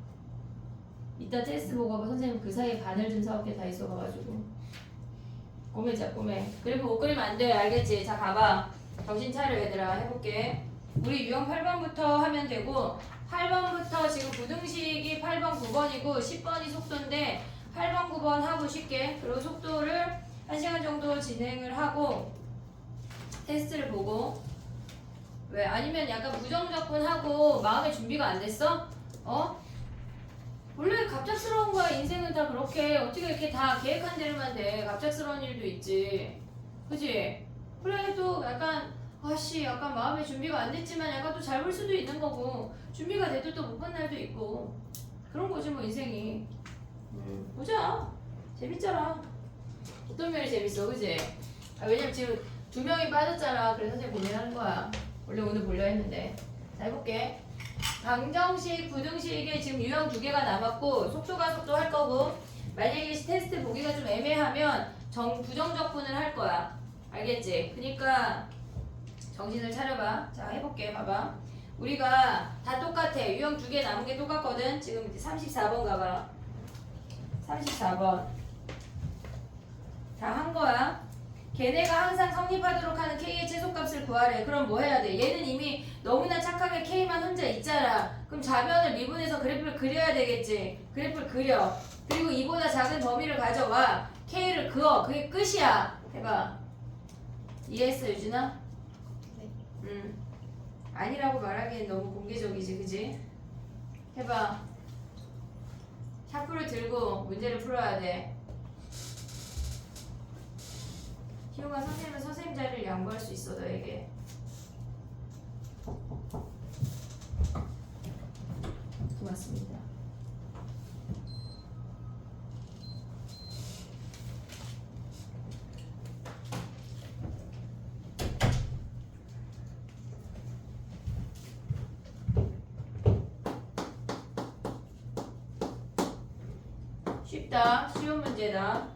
이따 테스트 보고 봐. 선생님 그 사이에 바늘 좀 사올게. 다 있어가지고 꼬매자 꼬매. 그래프 못 그리면 안 돼. 알겠지? 자 가봐. 정신 차려 얘들아. 해볼게. 우리 유형 8번부터 하면 되고 8번부터 지금 부등식이 8번, 9번이고 10번이 속도인데 8번, 9번 하고 쉽게 그리고 속도를 1시간 정도 진행을 하고 테스트를 보고 왜 아니면 약간 부정적분하고 마음의 준비가 안 됐어? 원래 갑작스러운 거야. 인생은 다 그렇게 어떻게 이렇게 다 계획한 대로만 돼. 갑작스러운 일도 있지. 그지? 그래 또 약간 아씨 약간 마음의 준비가 안 됐지만 약간 또 잘 볼 수도 있는 거고 준비가 돼도 또 못 본 날도 있고 그런 거지 뭐 인생이. 보자. 재밌잖아. 어떤 면이 재밌어 그지? 왜냐면 지금 2명이 빠졌잖아. 그래서 선생님 고민하는 거야. 원래 오늘 보려 했는데. 자 해볼게. 방정식, 부등식에 지금 유형 2개가 남았고 속도가 속도 할 거고 만약에 테스트 보기가 좀 애매하면 부정적분을 할 거야. 알겠지? 그러니까 정신을 차려봐. 자 해볼게. 봐봐. 우리가 다 똑같아. 유형 2개 남은 게 똑같거든. 지금 34번 가봐. 34번 다 한 거야. 걔네가 항상 성립하도록 하는 K의 최소값을 구하래. 그럼 뭐 해야 돼? 얘는 이미 너무나 착하게 K만 혼자 있잖아. 그럼 좌변을 미분해서 그래프를 그려야 되겠지. 그래프를 그려. 그리고 이보다 작은 범위를 가져와. K를 그어. 그게 끝이야. 해봐. 이해했어 유진아? 네. 아니라고 말하기엔 너무 공개적이지 그지? 해봐. 샤프를 들고 문제를 풀어야 돼. 희용아 선생님은 선생님 자리를 양보할 수 있어 너에게. 고맙습니다. 쉽다. 쉬운 문제다.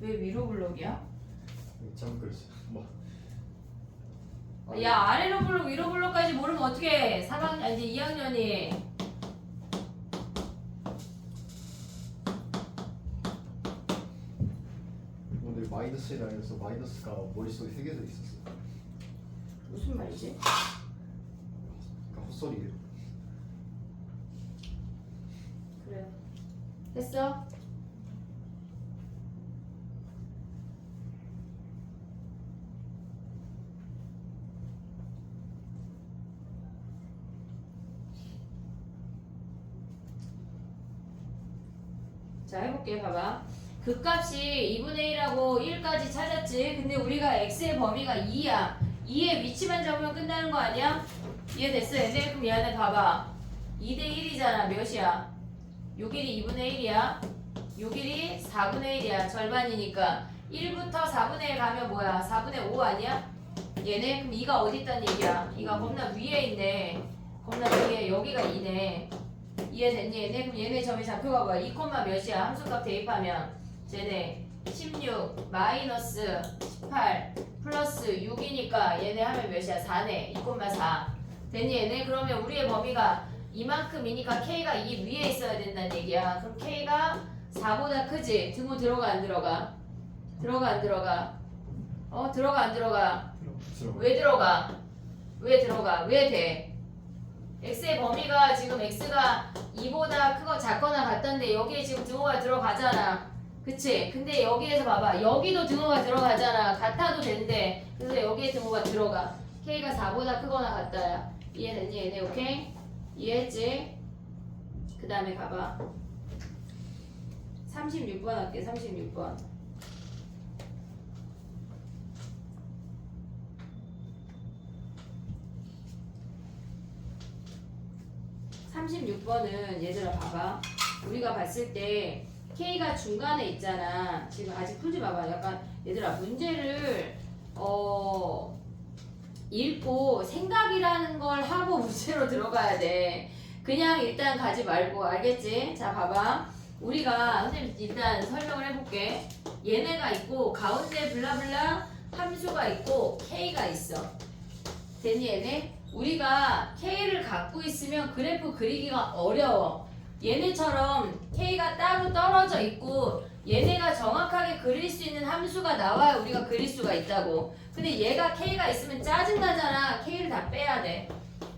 왜 위로 블록이야? 참 그랬어. 뭐 야 아래로 블록 위로 블록까지 모르면 어떡해. 4학년 아니 2학년이. 오늘 마이너스에 다녀서 마이너스가 머릿속에 새겨져 있었어. 무슨 말이지? 그러니까 헛소리예요. 그래. 됐어? 자 해볼게. 봐봐. 그 값이 2분의 1하고 1까지 찾았지. 근데 우리가 x의 범위가 2야 2의 위치만 잡으면 끝나는 거 아니야? 이해됐어 얘네? 그럼 얘네 봐봐 2대 1이잖아. 몇이야? 요 길이 2분의 1이야 요 길이 4분의 1이야. 절반이니까 1부터 4분의 1 가면 뭐야? 4분의 5 아니야? 얘네? 그럼 2가 어디 있단 얘기야? 2가 겁나 위에 있네. 겁나 위에. 여기가 2네. 이해됐니 얘네? 그럼 얘네 점의 좌표가 뭐야? 2, 몇이야? 함수값 대입하면 쟤네 16 마이너스 18 플러스 6이니까 얘네 하면 몇이야? 4네. 2,4 됐니 얘네? 그러면 우리의 범위가 이만큼이니까 K가 이 위에 있어야 된다는 얘기야. 그럼 K가 4보다 크지? 등호 들어가 안 들어가? 들어가 안 들어가? 들어가 안 들어가? 왜 들어가? 왜 들어가? 왜 돼? x의 범위가 지금 x가 2보다 크거 작거나 같던데 여기에 지금 등호가 들어가잖아. 그치? 근데 여기에서 봐봐. 여기도 등호가 들어가잖아. 같아도 된대. 그래서 여기에 등호가 들어가. k가 4보다 크거나 같다야. 이해됐니 얘네? 오케이? 이해했지? 그 다음에 가봐. 36번 할게. 36번. 36번은 얘들아 봐봐. 우리가 봤을 때 K가 중간에 있잖아. 지금 아직 풀지 마봐. 약간 얘들아 문제를 읽고 생각이라는 걸 하고 문제로 들어가야 돼. 그냥 일단 가지 말고, 알겠지? 자, 봐봐. 우리가 선생님 일단 설명을 해볼게. 얘네가 있고 가운데 블라블라 함수가 있고 K가 있어. 됐니 얘네? 우리가 K를 갖고 있으면 그래프 그리기가 어려워. 얘네처럼 K가 따로 떨어져 있고 얘네가 정확하게 그릴 수 있는 함수가 나와야 우리가 그릴 수가 있다고. 근데 얘가 K가 있으면 짜증나잖아. K를 다 빼야 돼.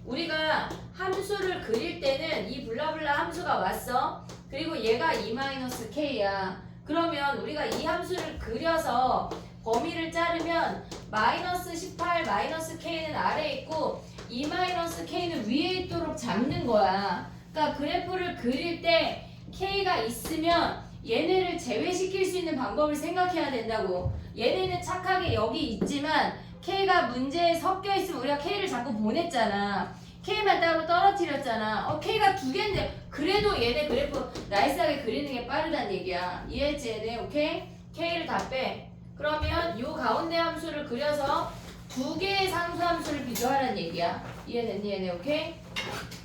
우리가 함수를 그릴 때는 이 블라블라 함수가 왔어. 그리고 얘가 2-K야. 그러면 우리가 이 함수를 그려서 범위를 자르면 마이너스 18 마이너스 K는 아래에 있고 2-K는 위에 있도록 잡는 거야. 그러니까 그래프를 그릴 때 K가 있으면 얘네를 제외시킬 수 있는 방법을 생각해야 된다고. 얘네는 착하게 여기 있지만 K가 문제에 섞여 있으면 우리가 K를 자꾸 보냈잖아. K만 따로 떨어뜨렸잖아. K가 두 개인데 그래도 얘네 그래프 나이스하게 그리는 게 빠르단 얘기야. 이해했지 얘네? 오케이? K를 다 빼. 그러면 요 가운데 함수를 그려서 두 개의 상수 함수를 비교하라는 얘기야. 이해됐니 얘네? 오케이?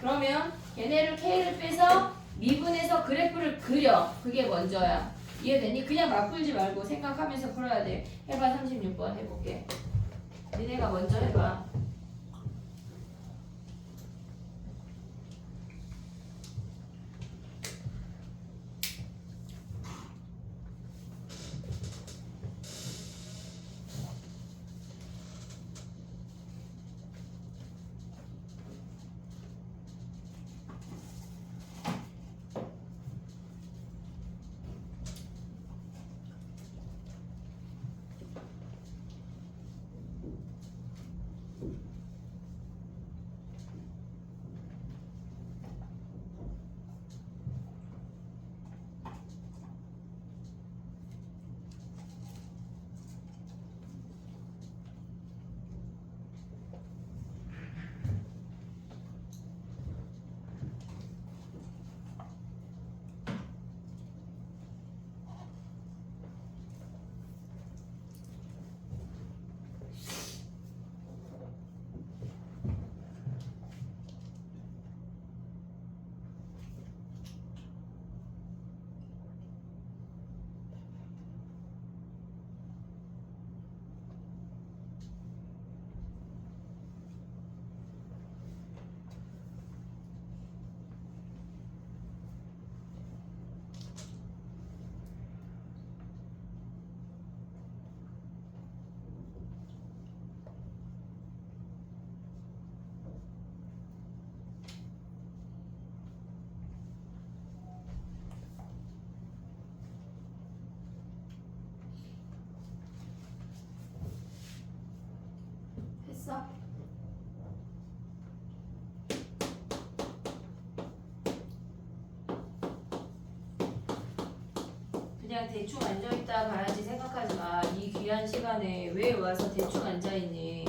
그러면 얘네를 K를 빼서 미분해서 그래프를 그려. 그게 먼저야. 이해됐니? 그냥 막 풀지 말고 생각하면서 풀어야 돼. 해봐. 36번 해볼게. 니네가 먼저 해봐. 했어? 그냥 대충 앉아있다 가야지 생각하지 마. 이 귀한 시간에 왜 와서 대충 앉아있니?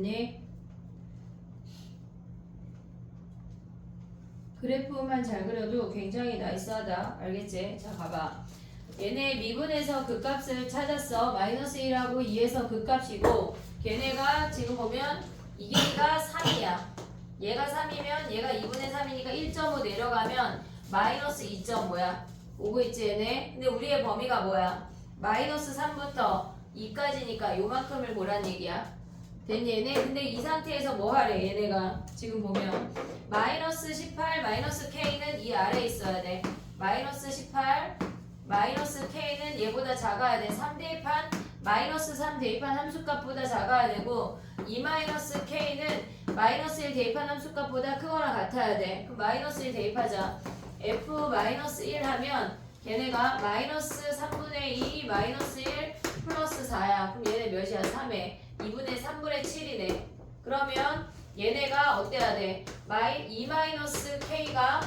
됐니? 그래프만 잘 그려도 굉장히 나이스하다. 알겠지? 자, 봐봐. 얘네 미분에서 그 값을 찾았어. 마이너스 1하고 2에서 그 값이고, 걔네가 지금 보면 이게가 3이야. 얘가 3이면 얘가 2분의 3이니까 1.5 내려가면 마이너스 2.5야. 오고 있지 얘네? 근데 우리의 범위가 뭐야? 마이너스 3부터 2까지니까 요만큼을 보란 얘기야. 됐니 얘네? 근데 이 상태에서 뭐 하래 얘네가 지금 보면 마이너스 18 마이너스 k는 이 아래에 있어야 돼. 마이너스 18 마이너스 k는 얘보다 작아야 돼. 3 대입한 마이너스 3 대입한 함수값보다 작아야 되고, 2 마이너스 k는 마이너스 1 대입한 함수값보다 크거나 같아야 돼. 그럼 마이너스 1 대입하자. f 마이너스 1 하면 걔네가 마이너스 3분의 2 마이너스 1 플러스 4야. 그럼 얘네 몇이야? 3에 2분의 3분의 7이네. 그러면 얘네가 어때야 돼? 2 마이너스 k가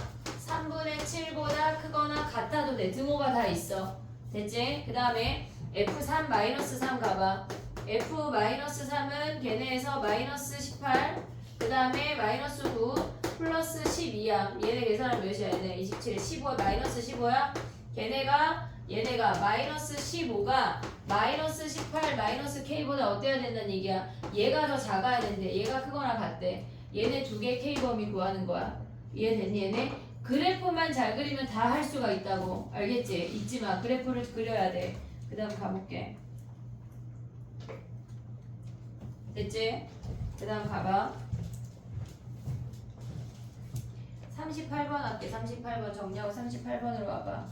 3분의 7보다 크거나 같아도 돼. 등호가 다 있어. 됐지? 그 다음에 f3 마이너스 3 가봐. f-3은 걔네에서 마이너스 18, 그 다음에 마이너스 9 플러스 12야. 얘네 계산하면 몇이야? 얘네 27에 15 마이너스 15야. 얘네가 마이너스 15가 마이너스 18 마이너스 k보다 어때야 된다는 얘기야? 얘가 더 작아야 된대. 얘가 크거나 같대. 얘네 두 개 k 범위 구하는 거야. 이해됐니 얘네? 그래프만 잘 그리면 다 할 수가 있다고. 알겠지? 잊지 마. 그래프를 그려야 돼. 그 다음 가볼게. 됐지? 그 다음 봐봐. 38번 할게. 38번 정리하고 38번으로 와봐.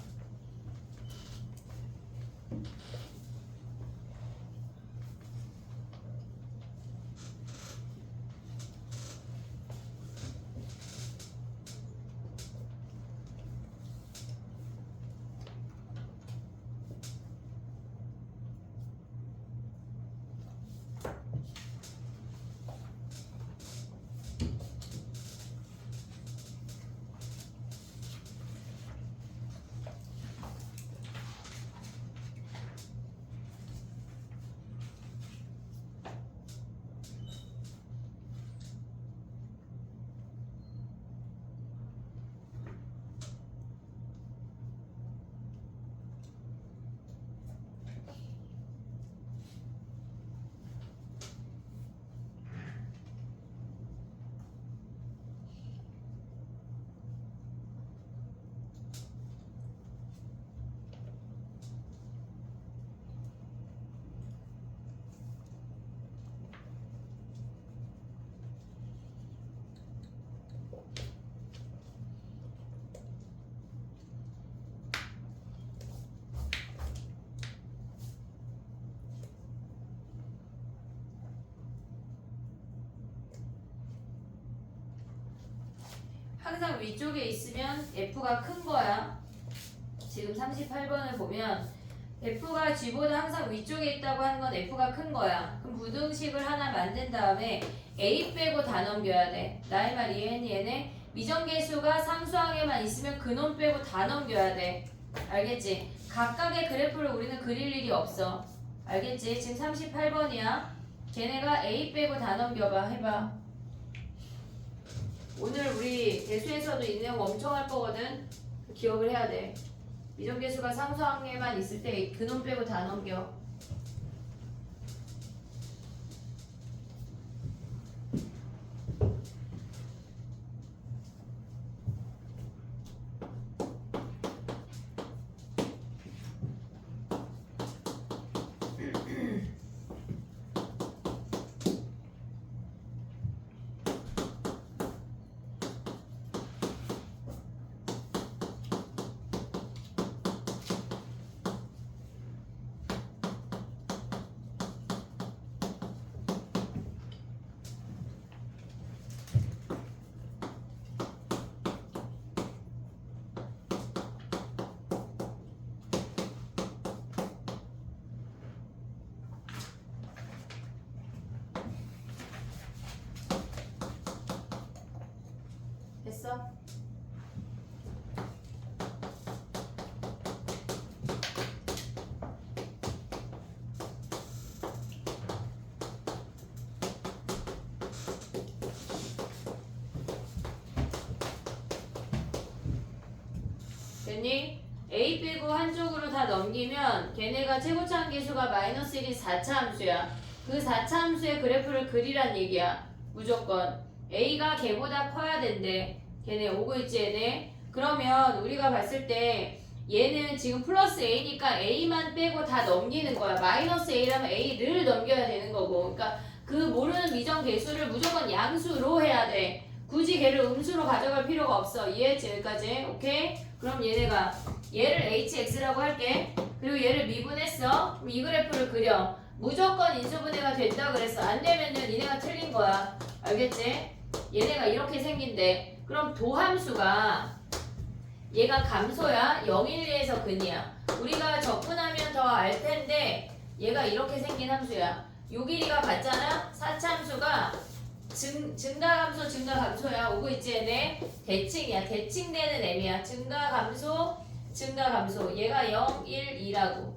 항상 위쪽에 있으면 F가 큰 거야. 지금 38번을 보면 F가 G보다 항상 위쪽에 있다고 하는 건 F가 큰 거야. 그럼 부등식을 하나 만든 다음에 A 빼고 다 넘겨야 돼. 나의 말 이해했니 얘네? 미정계수가 상수항에만 있으면 근원 빼고 다 넘겨야 돼. 알겠지? 각각의 그래프를 우리는 그릴 일이 없어. 알겠지? 지금 38번이야. 걔네가 A 빼고 다 넘겨봐. 해봐. 오늘 우리 대수에서도 이 내용 엄청 할 거거든. 기억을 해야 돼. 미정계수가 상수항에만 있을 때 근원 빼고 다 넘겨. 됐니? A 빼고 한쪽으로 다 넘기면 걔네가 최고차 함계수가 마이너스 1인 4차 함수야. 그 4차 함수의 그래프를 그리란 얘기야. 무조건 A가 걔보다 커야 된대. 걔네 오고 있지 얘네. 그러면 우리가 봤을 때 얘는 지금 플러스 A니까 A만 빼고 다 넘기는 거야. 마이너스 A라면 A를 넘겨야 되는 거고. 그러니까 그 모르는 미정 개수를 무조건 양수로 해야 돼. 굳이 걔를 음수로 가져갈 필요가 없어. 이해했지? 여기까지? 오케이? 그럼 얘네가 얘를 hx라고 할게. 그리고 얘를 미분했어. 그럼 이 그래프를 그려. 무조건 인수분해가 된다 그랬어. 안 되면은 니네가 틀린 거야. 알겠지? 얘네가 이렇게 생긴대. 그럼 도함수가 얘가 감소야? 0, 1, 2에서 근이야. 우리가 적분하면 더 알 텐데 얘가 이렇게 생긴 함수야. 요 길이가 같잖아? 4차 함수가 증가감소 증가감소야. 오고 있지 얘네? 대칭이야. 대칭되는 m이야. 증가감소 증가감소. 얘가 0, 1, 2라고.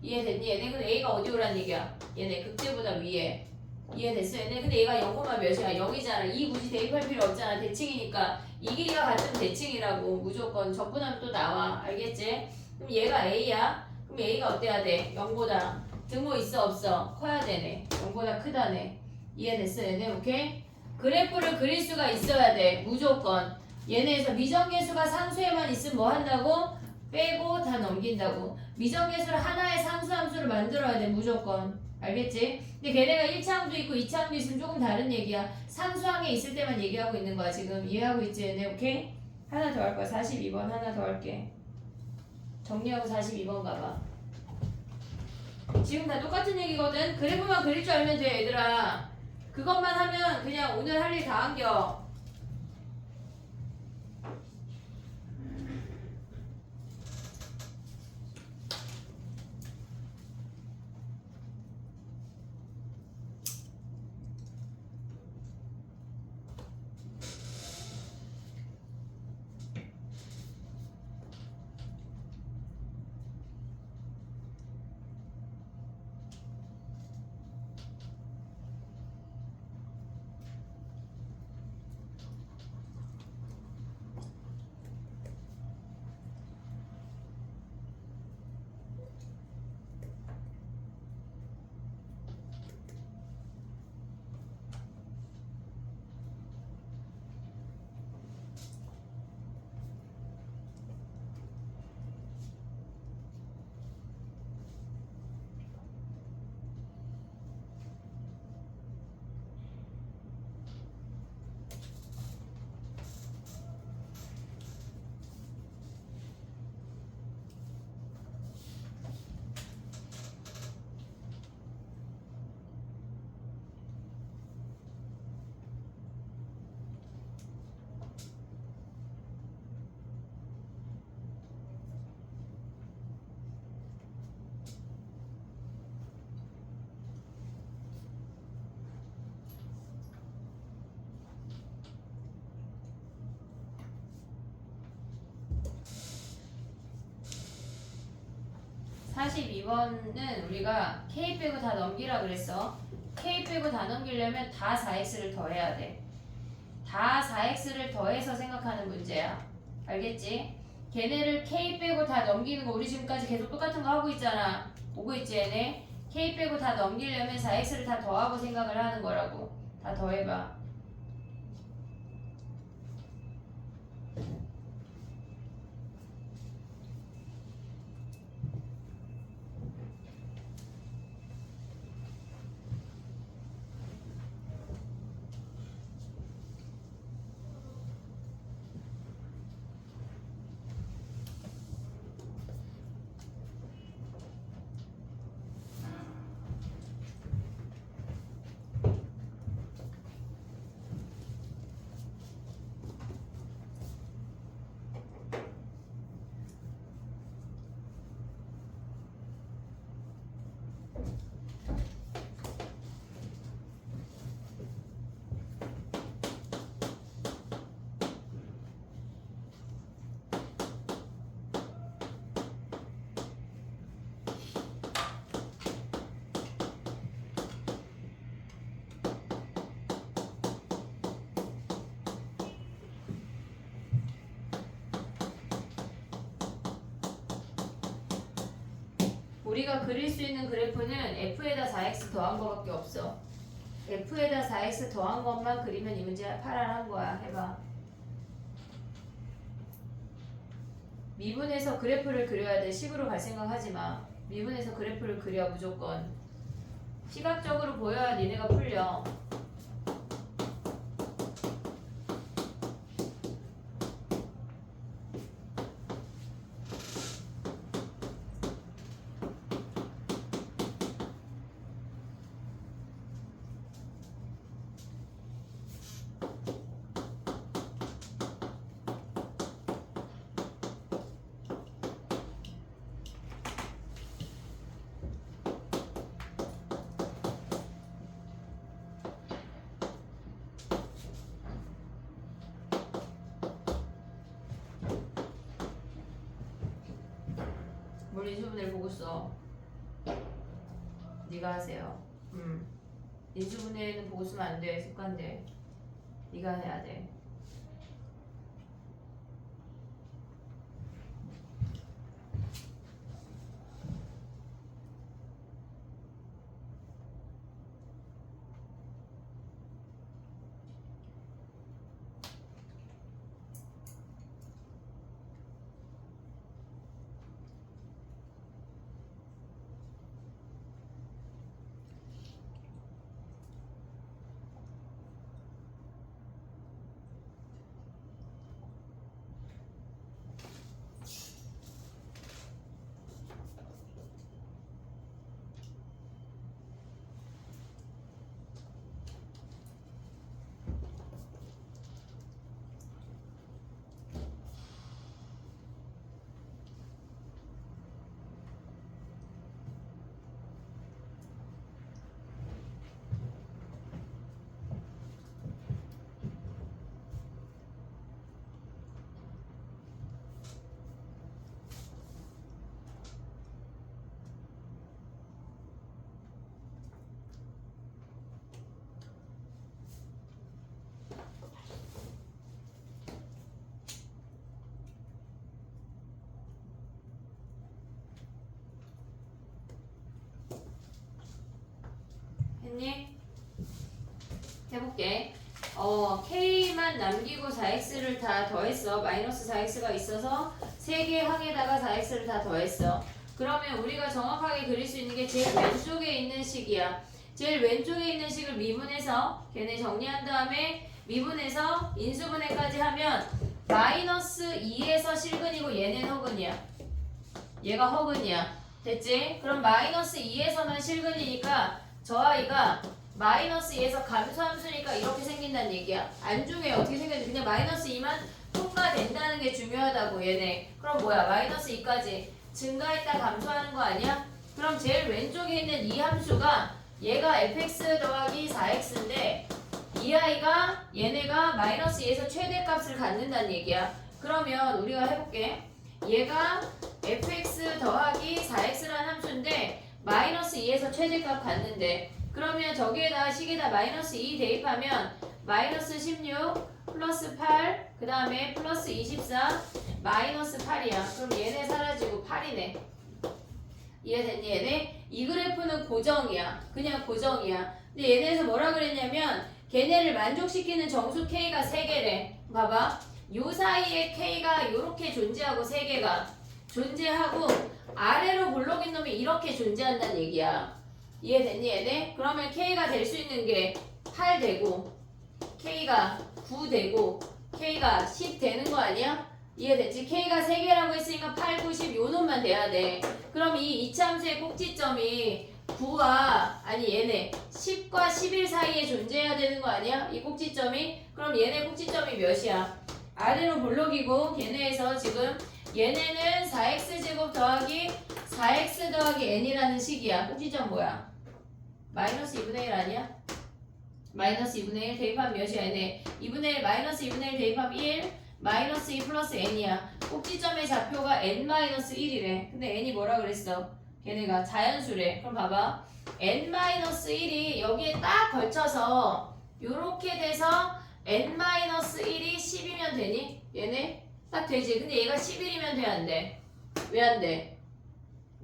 이해됐니? 얘네 근데 A가 어디 오란 얘기야? 얘네 극대보다 위에. 이해됐어 얘네? 근데 얘가 0, 몇이야? 0이잖아. 이 굳이 대입할 필요 없잖아. 대칭이니까. 이 길이가 같은 대칭이라고. 무조건 적분하면 또 나와. 알겠지? 그럼 얘가 A야. 그럼 A가 어때야 돼? 0보다 등호 있어 없어? 커야 되네. 0보다 크다네. 이해됐어 얘네? 오케이? 그래프를 그릴 수가 있어야 돼. 무조건. 얘네에서 미정계수가 상수에만 있으면 뭐 한다고? 빼고 다 넘긴다고. 미정계수를 하나의 상수함수를 만들어야 돼. 무조건. 알겠지? 근데 걔네가 1차항도 있고 2차항도 있으면 조금 다른 얘기야. 상수항에 있을 때만 얘기하고 있는 거야. 지금 이해하고 있지 얘네? 오케이? 하나 더 할 거야. 42번 하나 더 할게. 정리하고 42번 가봐. 지금 다 똑같은 얘기거든. 그래프만 그릴 줄 알면 돼 얘들아. 그것만 하면 그냥 오늘 할 일 다 한겨. (42번은) 우리가 K 빼고 다 넘기라 그랬어. K 빼고 다 넘기려면 다 4X를 더해야 돼. 다 4X를 더해서 생각하는 문제야. 알겠지? 걔네를 K 빼고 다 넘기는 거 우리 지금까지 계속 똑같은 거 하고 있잖아. 오고 있지 얘네? K 빼고 다 넘기려면 4X를 다 더하고 생각을 하는 거라고. 다 더해봐. 우리가 그릴 수 있는 그래프는 f에다 4x 더한 거밖에 없어. f에다 4x 더한 것만 그리면 이 문제 파랄한 거야. 해봐. 미분에서 그래프를 그려야 돼. 식으로 갈 생각 하지 마. 미분에서 그래프를 그려 무조건. 시각적으로 보여야 니네가 풀려. 뭘 인수분해를 보고 써. 네가 하세요. 인수분해는 보고 쓰면 안 돼. 습관돼. 네가 해야 돼. 했니? 해볼게. K만 남기고 4x를 다 더했어. 마이너스 4x가 있어서 3개 항에다가 4x를 다 더했어. 그러면 우리가 정확하게 그릴 수 있는 게 제일 왼쪽에 있는 식이야. 제일 왼쪽에 있는 식을 미분해서 걔네 정리한 다음에 미분해서 인수분해까지 하면 마이너스 2에서 실근이고 얘는 허근이야. 얘가 허근이야. 됐지? 그럼 마이너스 2에서만 실근이니까 저 아이가 마이너스 2에서 감소함수니까 이렇게 생긴다는 얘기야. 안중에 어떻게 생겼는지 그냥 마이너스 2만 통과된다는 게 중요하다고 얘네. 그럼 뭐야? 마이너스 2까지 증가했다 감소하는 거 아니야? 그럼 제일 왼쪽에 있는 이 함수가 얘가 fx 더하기 4x인데 이 아이가 얘네가 마이너스 2에서 최대값을 갖는다는 얘기야. 그러면 우리가 해볼게. 얘가 fx 더하기 4x라는 함수인데 마이너스 2에서 최대값 갖는데 그러면 저기에다 식에다 마이너스 2 대입하면 마이너스 16 플러스 8 그 다음에 플러스 24 마이너스 8이야. 그럼 얘네 사라지고 8이네. 이해됐니 얘네? 이 그래프는 고정이야. 그냥 고정이야. 근데 얘네에서 뭐라 그랬냐면 걔네를 만족시키는 정수 K가 3개래. 봐봐. 요 사이에 K가 요렇게 존재하고 3개가 존재하고 아래로 볼록인 놈이 이렇게 존재한다는 얘기야. 이해됐니 얘네? 그러면 K가 될 수 있는 게 8 되고 K가 9 되고 K가 10 되는 거 아니야? 이해됐지? K가 3개라고 했으니까 8, 9, 10 요 놈만 돼야 돼. 그럼 이 이차함수의 꼭지점이 9와 아니 얘네 10과 11 사이에 존재해야 되는 거 아니야? 이 꼭지점이? 그럼 얘네 꼭지점이 몇이야? 아래로 볼록이고 걔네에서 지금 얘네는 4x제곱 더하기 4x 더하기 n이라는 식이야. 꼭지점 뭐야? 마이너스 2분의 1 아니야? 마이너스 2분의 1 대입하면 몇이야 얘네? 2분의 1 마이너스 2분의 1 대입하면 1 마이너스 2 플러스 n이야. 꼭지점의 좌표가 n-1이래. 근데 n이 뭐라 그랬어? 걔네가 자연수래. 그럼 봐봐. n-1이 여기에 딱 걸쳐서 요렇게 돼서 n-1이 10이면 되니? 얘네? 딱 되지. 근데 얘가 11이면 돼 안 돼? 왜 안 돼?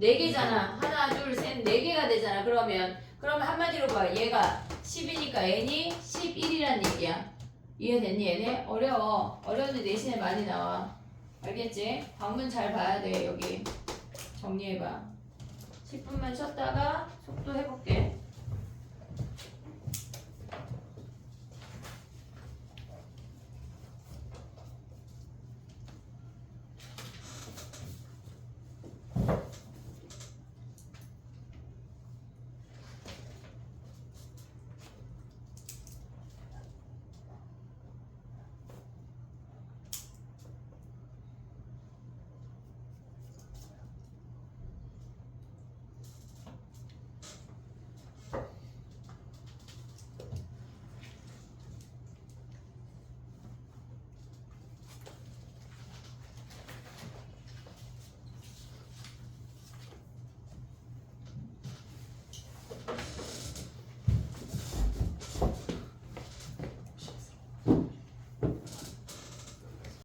4개잖아. 하나, 둘, 셋, 4개가 되잖아. 그러면 한마디로 봐. 얘가 10이니까 n이 11이란 얘기야. 이해됐니 얘네? 어려워. 어려운데 내신에 많이 나와. 알겠지? 방문 잘 봐야 돼. 여기 정리해봐. 10분만 쉬었다가 속도 해볼게.